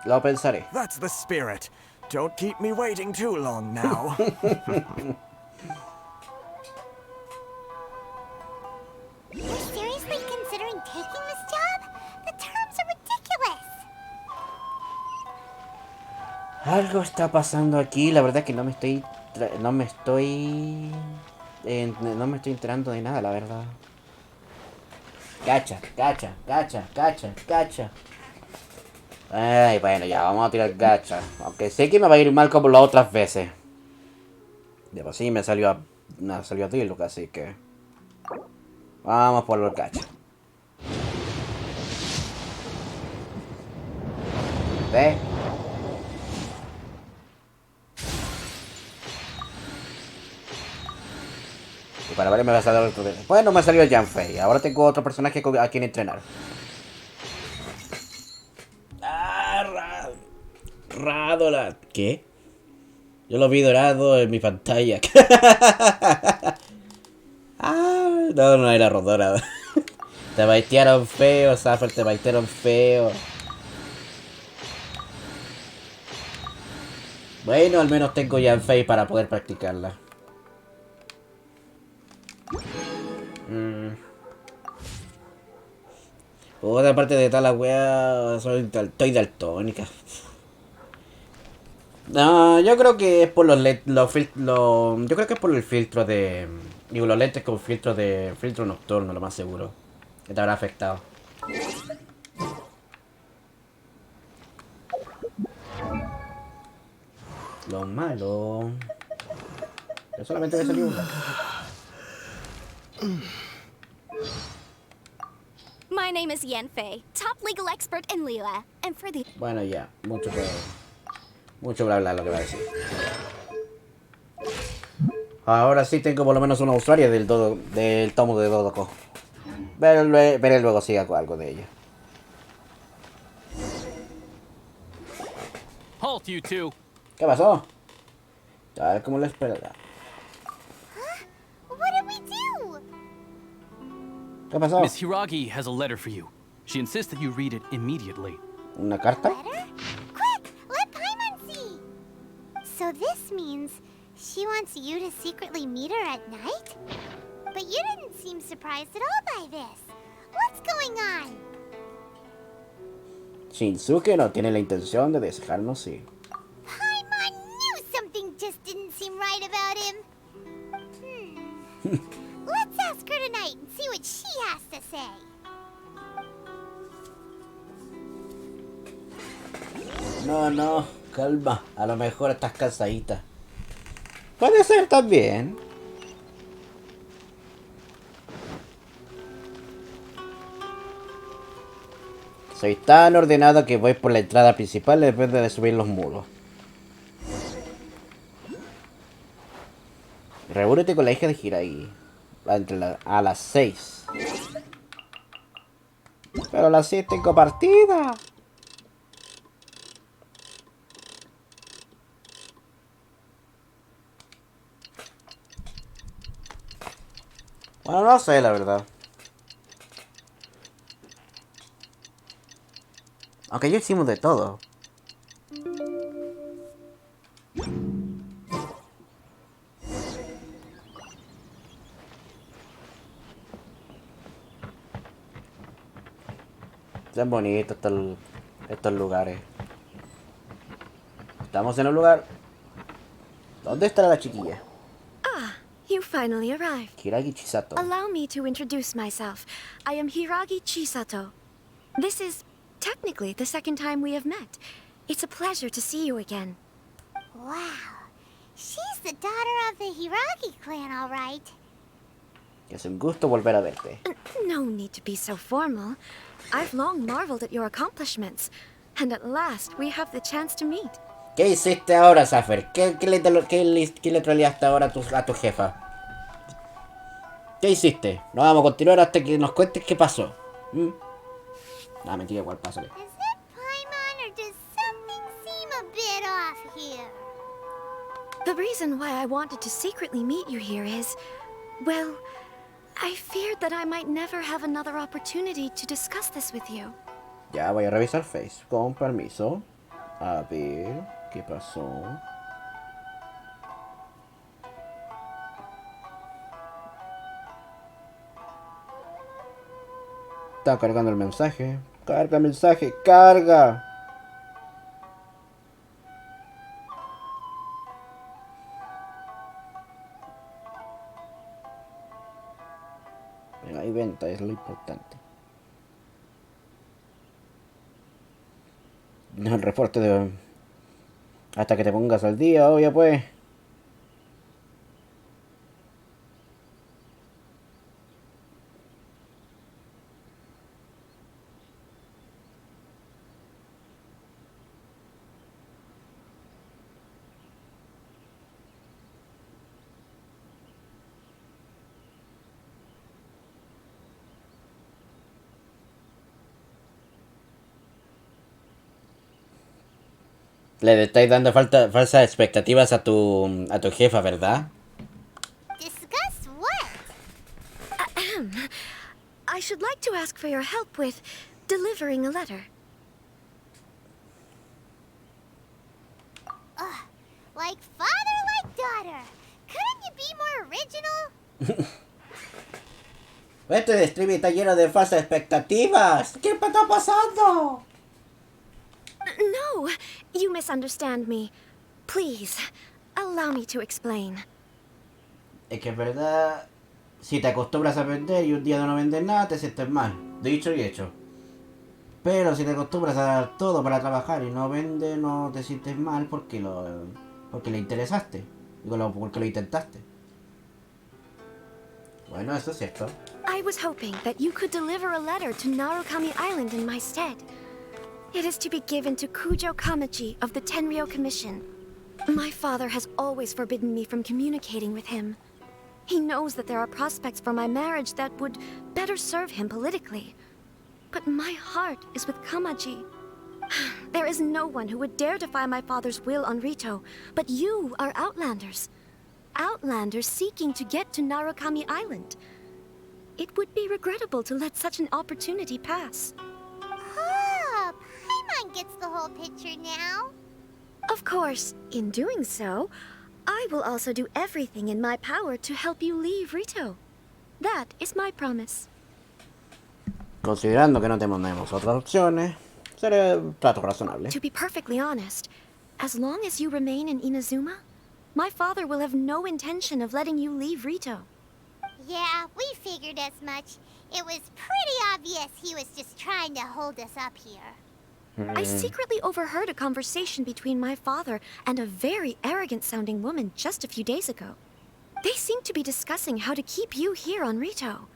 Lo pensaré. That's the spirit. Don't keep me waiting too long now. You're seriously considering taking this job? The terms are ridiculous. Algo está pasando aquí, la verdad es que no me estoy no me estoy... no me estoy enterando de nada, la verdad. Gacha, gacha, gacha, gacha, gacha. Ay, bueno, ya, vamos a tirar gacha. Aunque sé que me va a ir mal como las otras veces. De por sí me salió a Diluk, así que... Vamos por los gacha. ¿Ves? Y para ver me va a salir otro. Bueno, me salió Janfei. Ahora tengo otro personaje a quien entrenar. Radola. ¿Qué? Yo lo vi dorado en mi pantalla. No era dorado. Te baitearon feo, Zaffer, te baitearon feo. Bueno, al menos tengo Janfei para poder practicarla. Otra parte de tal la wea, estoy daltónica. No, yo creo que es por yo creo que es por el filtro de... Digo, los lentes con filtro nocturno, lo más seguro. Que te habrá afectado. Lo malo... Yo solamente me salió una. My name is Yanfei, top legal expert in Liyue, and for the... Bueno, ya, mucho bla bla lo que va a decir. Ahora sí tengo por lo menos una usuaria del tomo de Dodoko. Veré luego si hago algo de ella. Halt, you two. ¿Qué pasó? A ver cómo lo esperaba. What did we do? ¿Qué pasó? Miss Hiragi has a letter for you. She insists that you read it immediately. ¿Una carta? Quick, let Paimon see. So this means she wants you to secretly meet her at night? But you didn't seem surprised at all by this. What's going on? Shinsuke no tiene la intención de dejarnos ir. Paimon knew something just didn't seem right about him. Let's ask her tonight and see what she has to say. No, calma. A lo mejor estás cansadita. Puede ser también. Soy tan ordenado que voy por la entrada principal en vez de subir los muros. Reúnete con la hija de Hiragi. A las 6. Pero a las 6 tengo partida. Bueno, no sé, la verdad. Aunque ya hicimos de todo. Están bonitos estos lugares. Estamos en un lugar. ¿Dónde está la chiquilla? You finally arrived. Hiragi Chisato. Allow me to introduce myself. I am Hiragi Chisato. This is technically the second time we have met. It's a pleasure to see you again. Wow. She's the daughter of the Hiragi clan, all right. Es un gusto volver a verte. No need to be so formal. I've long marveled at your accomplishments. And at last, we have the chance to meet. ¿Qué hiciste ahora, Zaffer? ¿Qué le troleaste ahora a tu jefa? ¿Qué hiciste? No vamos a continuar hasta que nos cuentes qué pasó. No, mentira, igual pásale. Is it Paimon or does something seem a bit off here? The reason why I wanted to secretly meet you here is, well, I feared that I might never have another opportunity to discuss this with you. Ya voy a revisar Face, con permiso. A ver, ¿qué pasó? Está cargando el mensaje. Carga el mensaje, carga. Importante. No, el reporte de... Hasta que te pongas al día, obvio pues. Le estáis dando falsas expectativas a tu jefa, ¿verdad? Discuss what? I should like to ask for your help with delivering a letter. Like father, like daughter. Couldn't you be more original? Este stream está lleno de falsas expectativas. ¿Qué está pasando? No, you misunderstand me. Please, allow me to explain. Es que es verdad, si te acostumbras a vender y un día no vendes nada, te sientes mal. Dicho y hecho. Pero si te acostumbras a dar todo para trabajar y no vendes, no te sientes mal porque le interesaste. Porque lo intentaste. Bueno, eso es cierto. I was hoping that you could deliver a letter to Narukami Island in my stead. It is to be given to Kujo Kamachi of the Tenryou Commission. My father has always forbidden me from communicating with him. He knows that there are prospects for my marriage that would better serve him politically. But my heart is with Kamaji. There is no one who would dare defy my father's will on Rito, but you are Outlanders. Outlanders seeking to get to Narukami Island. It would be regrettable to let such an opportunity pass. Oh, Paimon gets the whole picture now. Of course, in doing so, I will also do everything in my power to help you leave Rito. That is my promise. Considerando que no tenemos otras opciones, sería un trato razonable. To be perfectly honest, as long as you remain in Inazuma, my father will have no intention of letting you leave Rito. Yeah, we figured as much. It was pretty obvious he was just trying to hold us up here. I secretly overheard a conversation between my father and a very arrogant-sounding woman just a few days ago. They seemed to be discussing how to keep you here on Rito.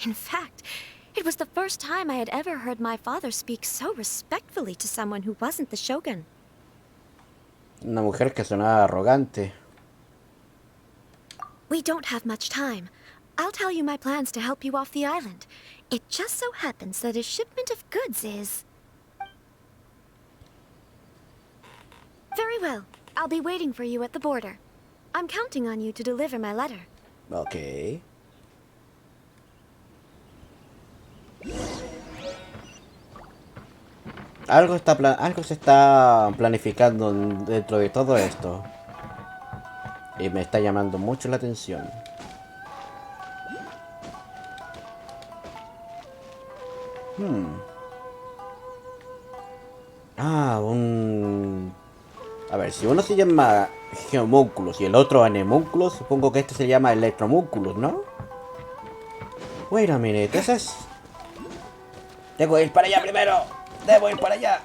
In fact, it was the first time I had ever heard my father speak so respectfully to someone who wasn't the shogun. Una mujer que sonaba arrogante. We don't have much time. I'll tell you my plans to help you off the island. It just so happens that a shipment of goods is... Very well. I'll be waiting for you at the border. I'm counting on you to deliver my letter. Ok. Algo se está planificando dentro de todo esto. Y me está llamando mucho la atención. A ver, si uno se llama Geomúnculus y el otro Anemúnculus, supongo que este se llama Electromúnculus, ¿no? Wait a minute, ¿ese es? Tengo que ir para allá primero. Debo ir para allá.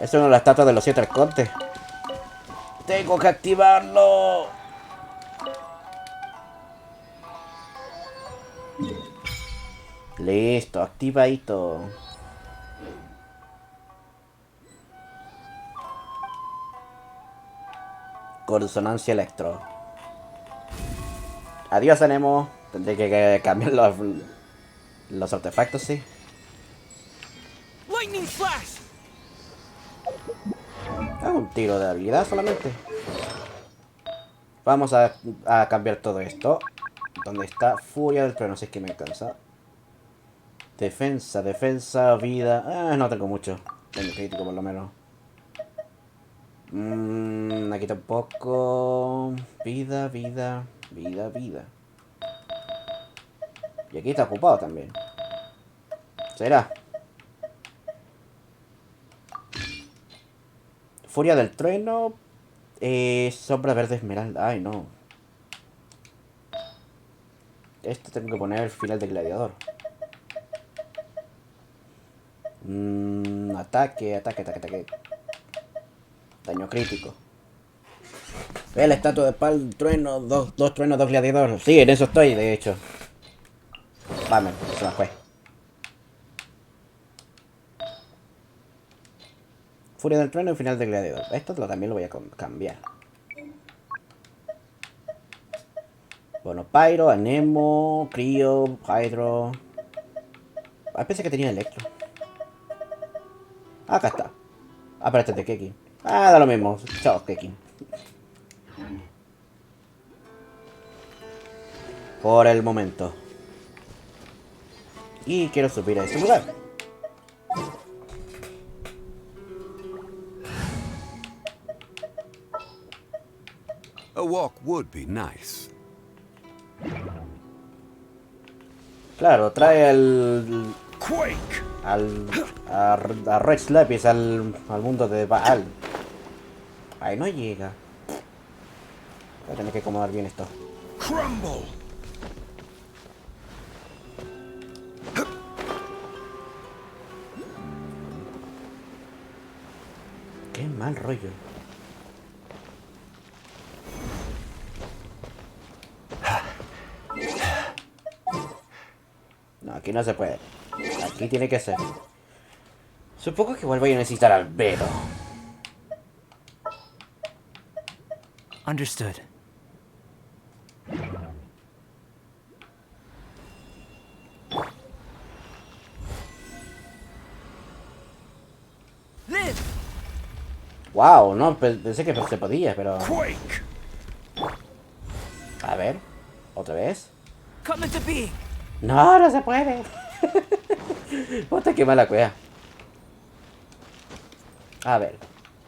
Es una de las estatuas de los 7 arcontes. Tengo que activarlo. Listo, activadito. Consonancia electro. Adiós, Anemo. Tendré que cambiar los artefactos, sí. Lightning flash. Es un tiro de habilidad solamente. Vamos a cambiar todo esto. ¿Dónde está? Furia del trueno, si es que me alcanza. Defensa, vida. No tengo mucho. Tengo crítico por lo menos. Aquí tampoco. Vida. Y aquí está ocupado también. ¿Será? Furia del trueno. Sombra verde esmeralda. Ay, no. Esto tengo que poner el final del gladiador. Ataque. Daño crítico. Ve la estatua de pal, trueno, dos truenos, dos gladiadores. Sí, en eso estoy, de hecho. Vamos, se me fue. Furia del trueno y final del gladiador. Esto también lo voy a cambiar. Bueno, Pyro, Anemo, Crio, Hydro. Ah, pensé que tenía Electro. Acá está. Ah, pero este es de Kekin. Ah, da lo mismo. Chao, Kekin. Por el momento. Y quiero subir a ese lugar. A walk would be nice. Claro, trae a Red Slappies al mundo de Baal. Ahí no llega. Voy a tener que acomodar bien esto. Crumble. Qué mal rollo. No, aquí no se puede. Aquí tiene que ser. Supongo que igual voy a necesitar al Beto. Understood. Wow, no, pensé que se podía, pero... A ver, otra vez. No, no se puede. Puta, qué mala cueva. A ver.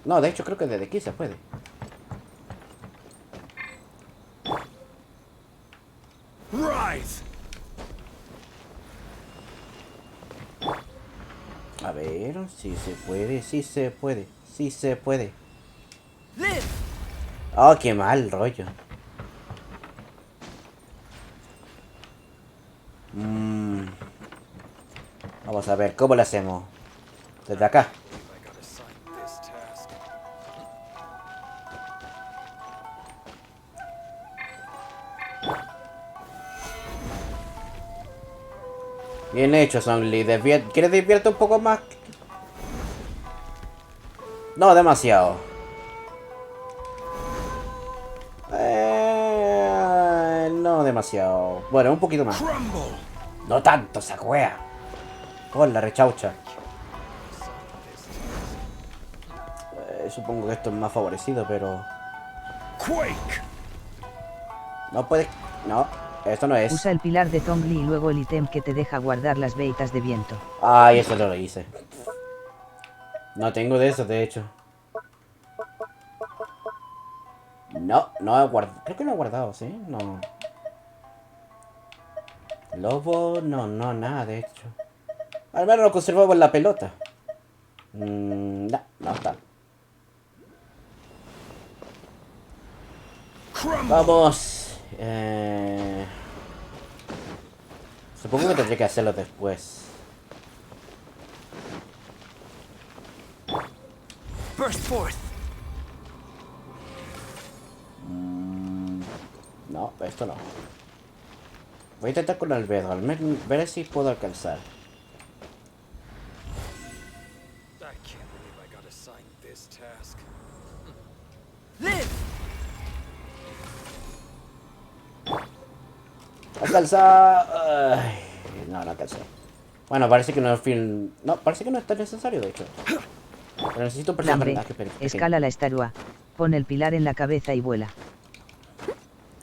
No, de hecho creo que desde aquí se puede. Rise. A ver, si se puede, sí se puede, sí se puede. Oh, qué mal rollo. Vamos a ver, ¿cómo lo hacemos? Desde acá. Bien hecho, Songli. ¿Quieres desviarte un poco más? No, demasiado. No demasiado. Bueno, un poquito más. No tanto, esa wea. Con la rechaucha. Supongo que esto es más favorecido, pero... No puedes... No, esto no es. Usa el pilar de Zongli y luego el ítem que te deja guardar las veitas de viento. Ay, eso no lo hice. No tengo de eso, de hecho. No he guardado. Creo que no he guardado, ¿sí? No. Lobo, no, nada, de hecho. Al menos lo conservamos en la pelota. No está. Vamos. Supongo que tendré que hacerlo después. Burst forth. No, esto no. Voy a intentar con el albedo, al menos ver si puedo alcanzar. ¡Alcanza! Ay, no alcancé. Bueno, parece que no es fin. No, parece que no es tan necesario, de hecho. Pero necesito un personaje. Escala la estatua. Pon el pilar en la cabeza y vuela.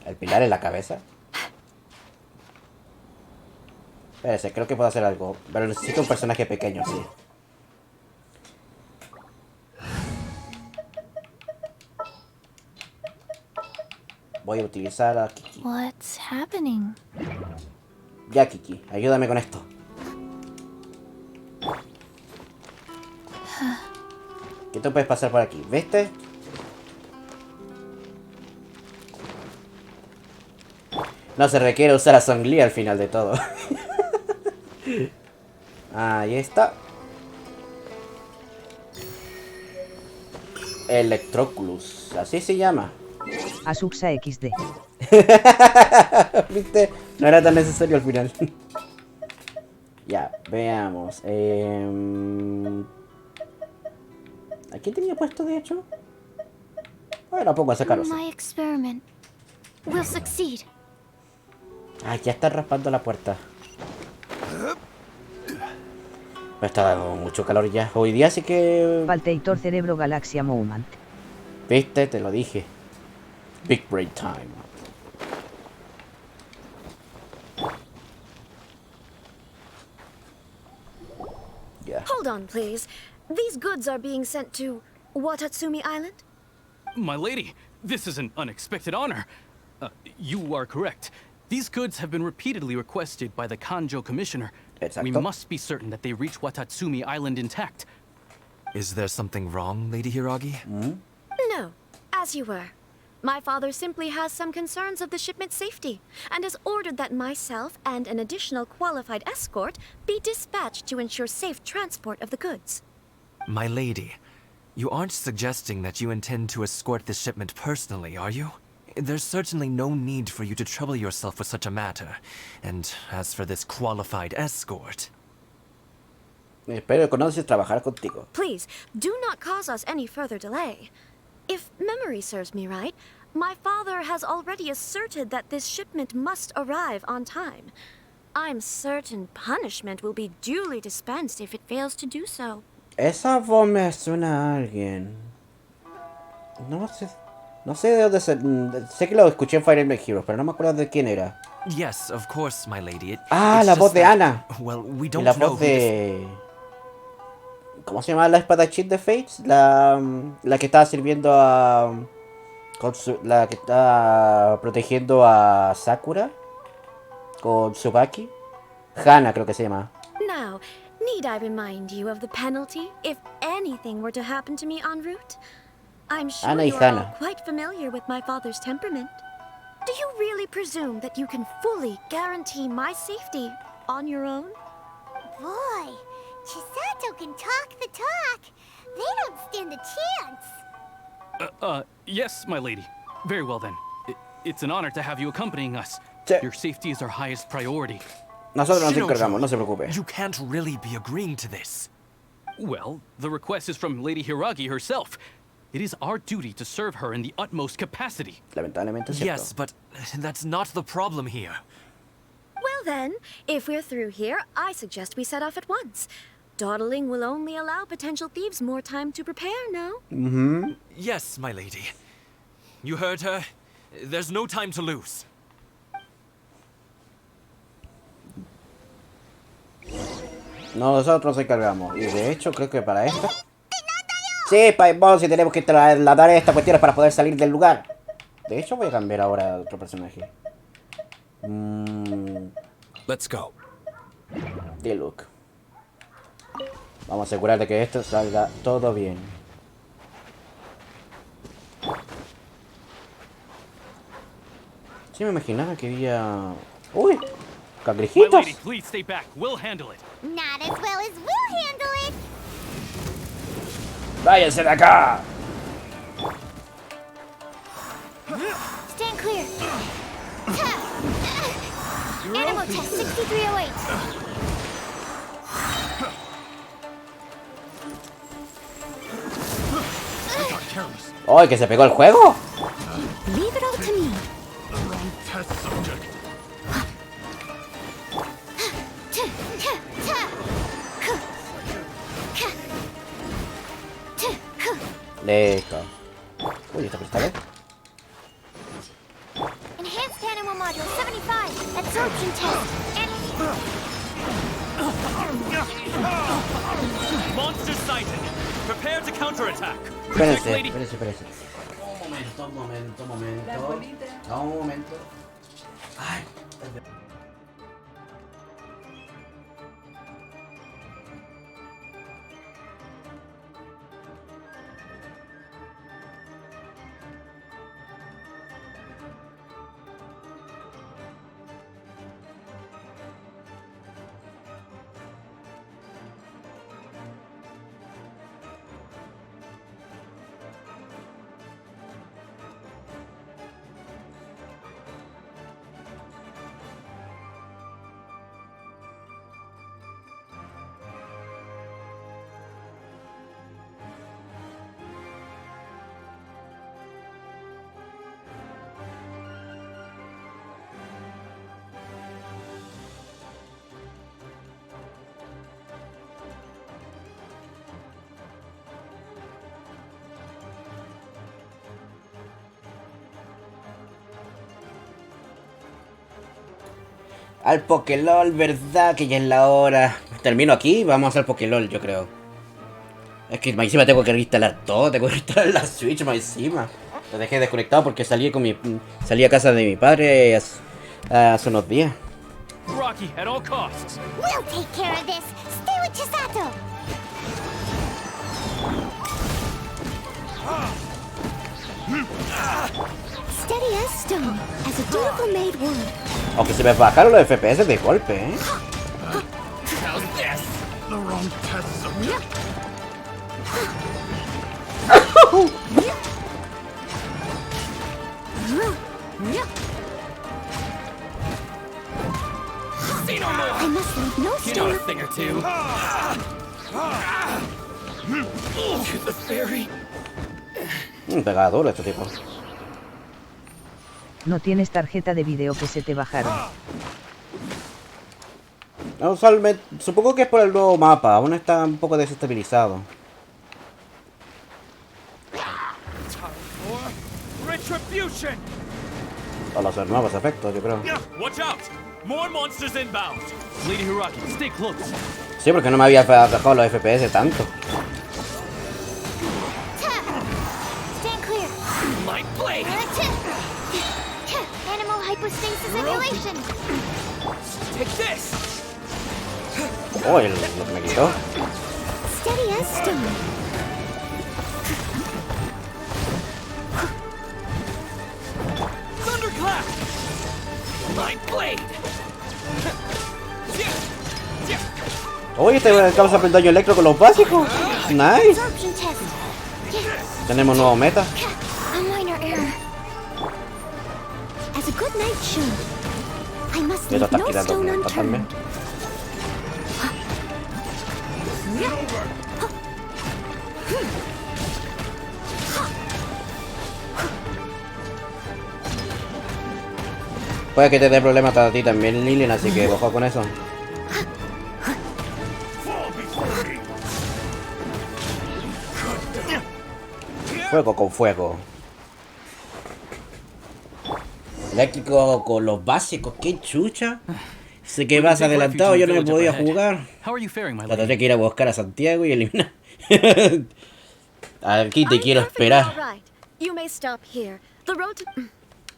¿El pilar en la cabeza? Espérese, creo que puedo hacer algo. Pero necesito un personaje pequeño, sí. Voy a utilizar a Kiki. What's happening? Ya, Kiki, ayúdame con esto. ¿Qué tú puedes pasar por aquí? ¿Viste? No se requiere usar a Songli al final de todo. Ahí está. Electroculus, así se llama. Asuxa XD. ¿Viste? No era tan necesario al final. Ya, veamos. ¿A quién tenía puesto de hecho? Bueno, pongo a sacar. My experiment will succeed. Ay, ya está raspando la puerta. Me está dando mucho calor ya. Hoy día sí que... Falteitor Cerebro Galaxia Moment. Viste, te lo dije. Big Brain Time. Yeah. Hold on, please. These goods are being sent to Watatsumi Island? My lady, this is an unexpected honor. You are correct. These goods have been repeatedly requested by the Kanjo Commissioner. We must be certain that they reach Watatsumi Island intact. Is there something wrong, Lady Hiragi? No, as you were. My father simply has some concerns of the shipment's safety, and has ordered that myself and an additional qualified escort be dispatched to ensure safe transport of the goods. My lady, you aren't suggesting that you intend to escort this shipment personally, are you? There's certainly no need for you to trouble yourself with such a matter. And as for this qualified escort... Espero conoces trabajar contigo. Please, do not cause us any further delay. If memory serves me right, my father has already asserted that this shipment must arrive on time. I'm certain punishment will be duly dispensed if it fails to do so. Esa voz me suena a alguien. No sé de dónde sé que lo escuché en Fire Emblem Heroes, pero no me acuerdo de quién era. Yes, of course, my lady. La voz de Ana. Well, we don't y la know voz de... ¿Cómo se llama la espadachín de Fates? La que estaba sirviendo a... la que está protegiendo a Sakura con Tsubaki. Hana creo que se llama. Now, need I remind you of the penalty if anything were to happen to me en route? I'm sure Ana y you are all Hana. quite familiar with my father's temperament. Do you really presume that you can fully guarantee my safety on your own? Boy, Chisato can talk the talk. They don't stand a chance. Yes, my lady. Very well then. It's an honor to have you accompanying us. Your safety is our highest priority. Nosotros nos encargamos, no se preocupe. You can't really be agreeing to this. Well, the request is from Lady Hiragi herself. It is our duty to serve her in the utmost capacity. Lamentablemente cierto. Yes, but that's not the problem here. Well then, if we're through here, I suggest we set off at once. Dawdling will only allow potential thieves more time to prepare, no? Yes, my lady. You heard her. There's no time to lose. Nosotros nos encargamos. Y de hecho, creo que para esto... Sí, vamos, si tenemos que trasladar estas cuestiones para poder salir del lugar. De hecho, voy a cambiar ahora a otro personaje. Let's go. D-Look. Vamos a asegurar de que esto salga todo bien. Sí, me imaginaba que había... ¡Uy! ¡Cangrejitos! My lady, please stay back. We'll handle it. Not as well as we'll handle it. ¡Váyanse de acá! Stand clear. Animal test 6308. ¡Ay, que se pegó el juego! Leave it all to me. The wrong test subject. Listo. Uy, esta cristal. Enhanced animal module 75. Absorption test. Monster sighted. Prepare to counterattack. Espérense. Un momento. Ay. Al Pokélol, ¿verdad? Que ya es la hora. Termino aquí, vamos al Pokélol, yo creo. Es que más encima tengo que reinstalar todo, tengo que reinstalar la Switch más encima. Lo dejé desconectado porque salí a casa de mi padre hace unos días. Rocky, at all costs. We'll take care of this. Stay with Chisato. Steady as stone, as a dutiful maid would. Aunque se me bajaron los FPS de golpe, ¿eh? How's this? The wrong peasant. See no more. I must leave no You know a stone. thing or two. To the fairy. Pegaba duro este tipo. No tienes tarjeta de video que se te bajaron. No, usualmente, supongo que es por el nuevo mapa, aún está un poco desestabilizado. Retribution. O los nuevos efectos, yo creo. Watch out! More monsters inbound. Lady Hiraki, stay close. Sí, porque no me había bajado los FPS tanto. Stand clear. My blade. Animal hypostasis annihilation. Take this. Oh, lo que me quitó. Steady as stone. Thunderclap. My blade. Oye, este causa daño electro con los básicos. Nice. Absorption test. Tenemos nuevo meta. A minor error. As a good knight should, I must Y esto leave está no quitando stone metas también. unturned. Puede que te dé problemas a ti también, Lilian, así que ojo con eso. Fuego con fuego. Eléctrico con los básicos, qué chucha. Sé que vas adelantado, yo no me podía jugar. How are you faring, my La lady? tendré que ir a buscar a Santiago y eliminar. Aquí te quiero esperar. All right. You may stop here. The road to...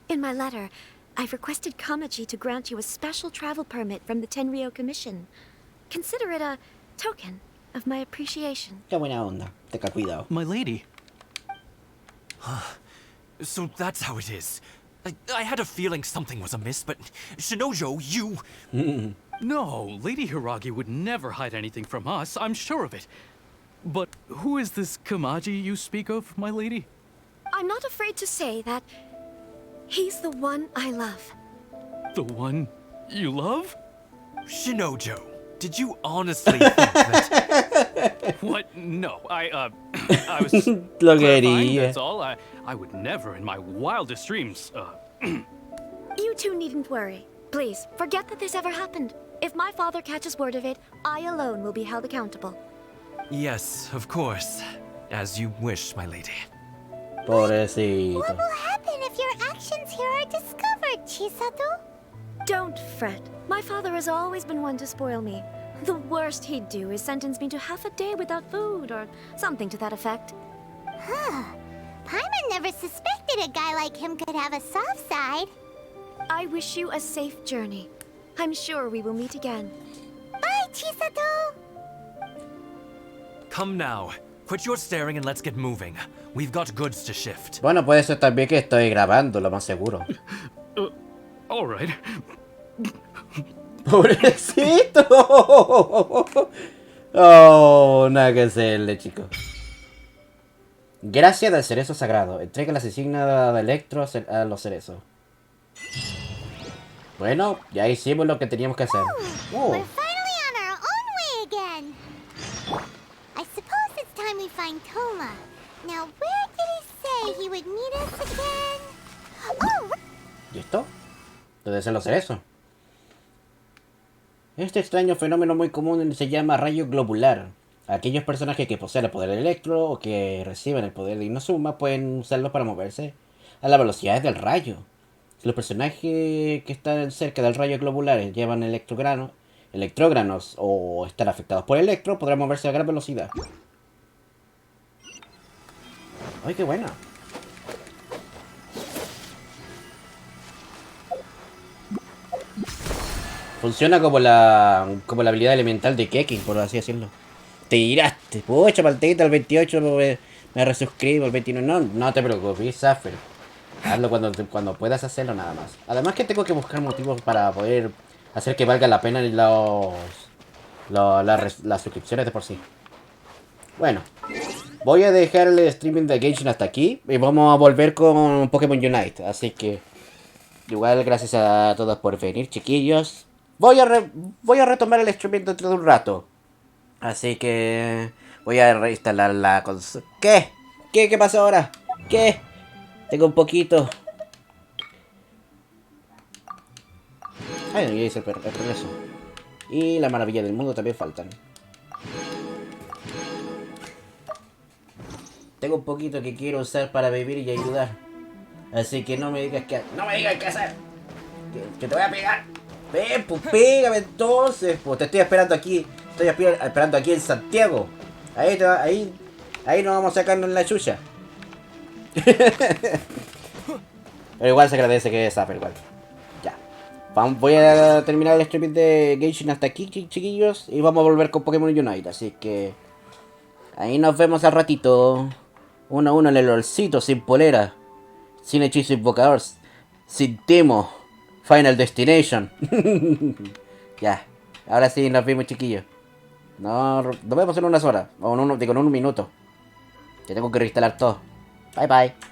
In my letter, I've requested Kamaji to grant you a special travel permit from the Tenryou Commission. Consider it a token of my appreciation. Qué buena onda. Tenga cuidado. My lady. So that's how it is. I had a feeling something was amiss, but Shinojo, you... No, Lady Hiragi would never hide anything from us, I'm sure of it. But who is this Kamaji you speak of, my lady? I'm not afraid to say that he's the one I love. The one you love? Shinojo, did you honestly think that... What? No, I was just Lo clarifying, quería. that's all. I would never in my wildest dreams, You two needn't worry. Please, forget that this ever happened. If my father catches word of it, I alone will be held accountable. Yes, of course. As you wish, my lady. Pobrecito. What will happen if your actions here are discovered, Chisato? Don't fret. My father has always been one to spoil me. The worst he'd do is sentence me to half a day without food, or something to that effect. Huh. Paimon never suspected a guy like him could have a soft side. I wish you a safe journey. I'm sure we will meet again. Bye, Chisato! Come now. Quit your staring and let's get moving. We've got goods to shift. Bueno, puede ser también que estoy grabando, lo más seguro. all right. Pobrecito. Oh, nada que hacerle, chicos. Gracias del cerezo sagrado. Entrega las insignias de Electro a los cerezos. Bueno, ya hicimos lo que teníamos que hacer. We're finally on our own way again. I suppose it's time we find Toma. Now, where did he say he would meet us again? Oh, ¿Y esto? Debe ser los cerezos. Este extraño fenómeno muy común se llama rayo globular. Aquellos personajes que poseen el poder electro o que reciben el poder de Inazuma pueden usarlo para moverse a las velocidades del rayo. Si los personajes que están cerca del rayo globulares llevan electrógranos o están afectados por electro, podrán moverse a gran velocidad. ¡Ay, qué buena! Funciona como la habilidad elemental de Keking, por así decirlo. Te tiraste. Pucha, palteita, el 28 me resuscribo, el 29. No te preocupes, Zaffer. Hazlo cuando puedas hacerlo nada más. Además que tengo que buscar motivos para poder hacer que valga la pena las suscripciones de por sí. Bueno, voy a dejar el streaming de Genshin hasta aquí y vamos a volver con Pokémon Unite. Así que, igual, gracias a todos por venir, chiquillos. Voy a retomar el streaming dentro de un rato. Así que voy a reinstalar la consola. ¿Qué? ¿Qué pasa ahora? ¿Qué? Tengo un poquito. Ay, no, ya hice el progreso. Y la maravilla del mundo también faltan. Tengo un poquito que quiero usar para vivir y ayudar. Así que no me digas qué hacer. Que te voy a pegar. Ven, pues pégame entonces. Pues te estoy esperando aquí. Estoy esperando aquí en Santiago. Ahí nos vamos a sacarnos en la chucha. Pero igual se agradece que es Zapper igual. Ya. Voy a terminar el streaming de Genshin hasta aquí, chiquillos. Y vamos a volver con Pokémon Unite. Así que ahí nos vemos al ratito. 1-1 en el olcito, sin polera. Sin hechizo invocador. Sin timo. Final Destination. Ya. Ahora sí nos vemos, chiquillos. Nos vemos en unas horas. En un minuto. Que tengo que reinstalar todo. Bye bye.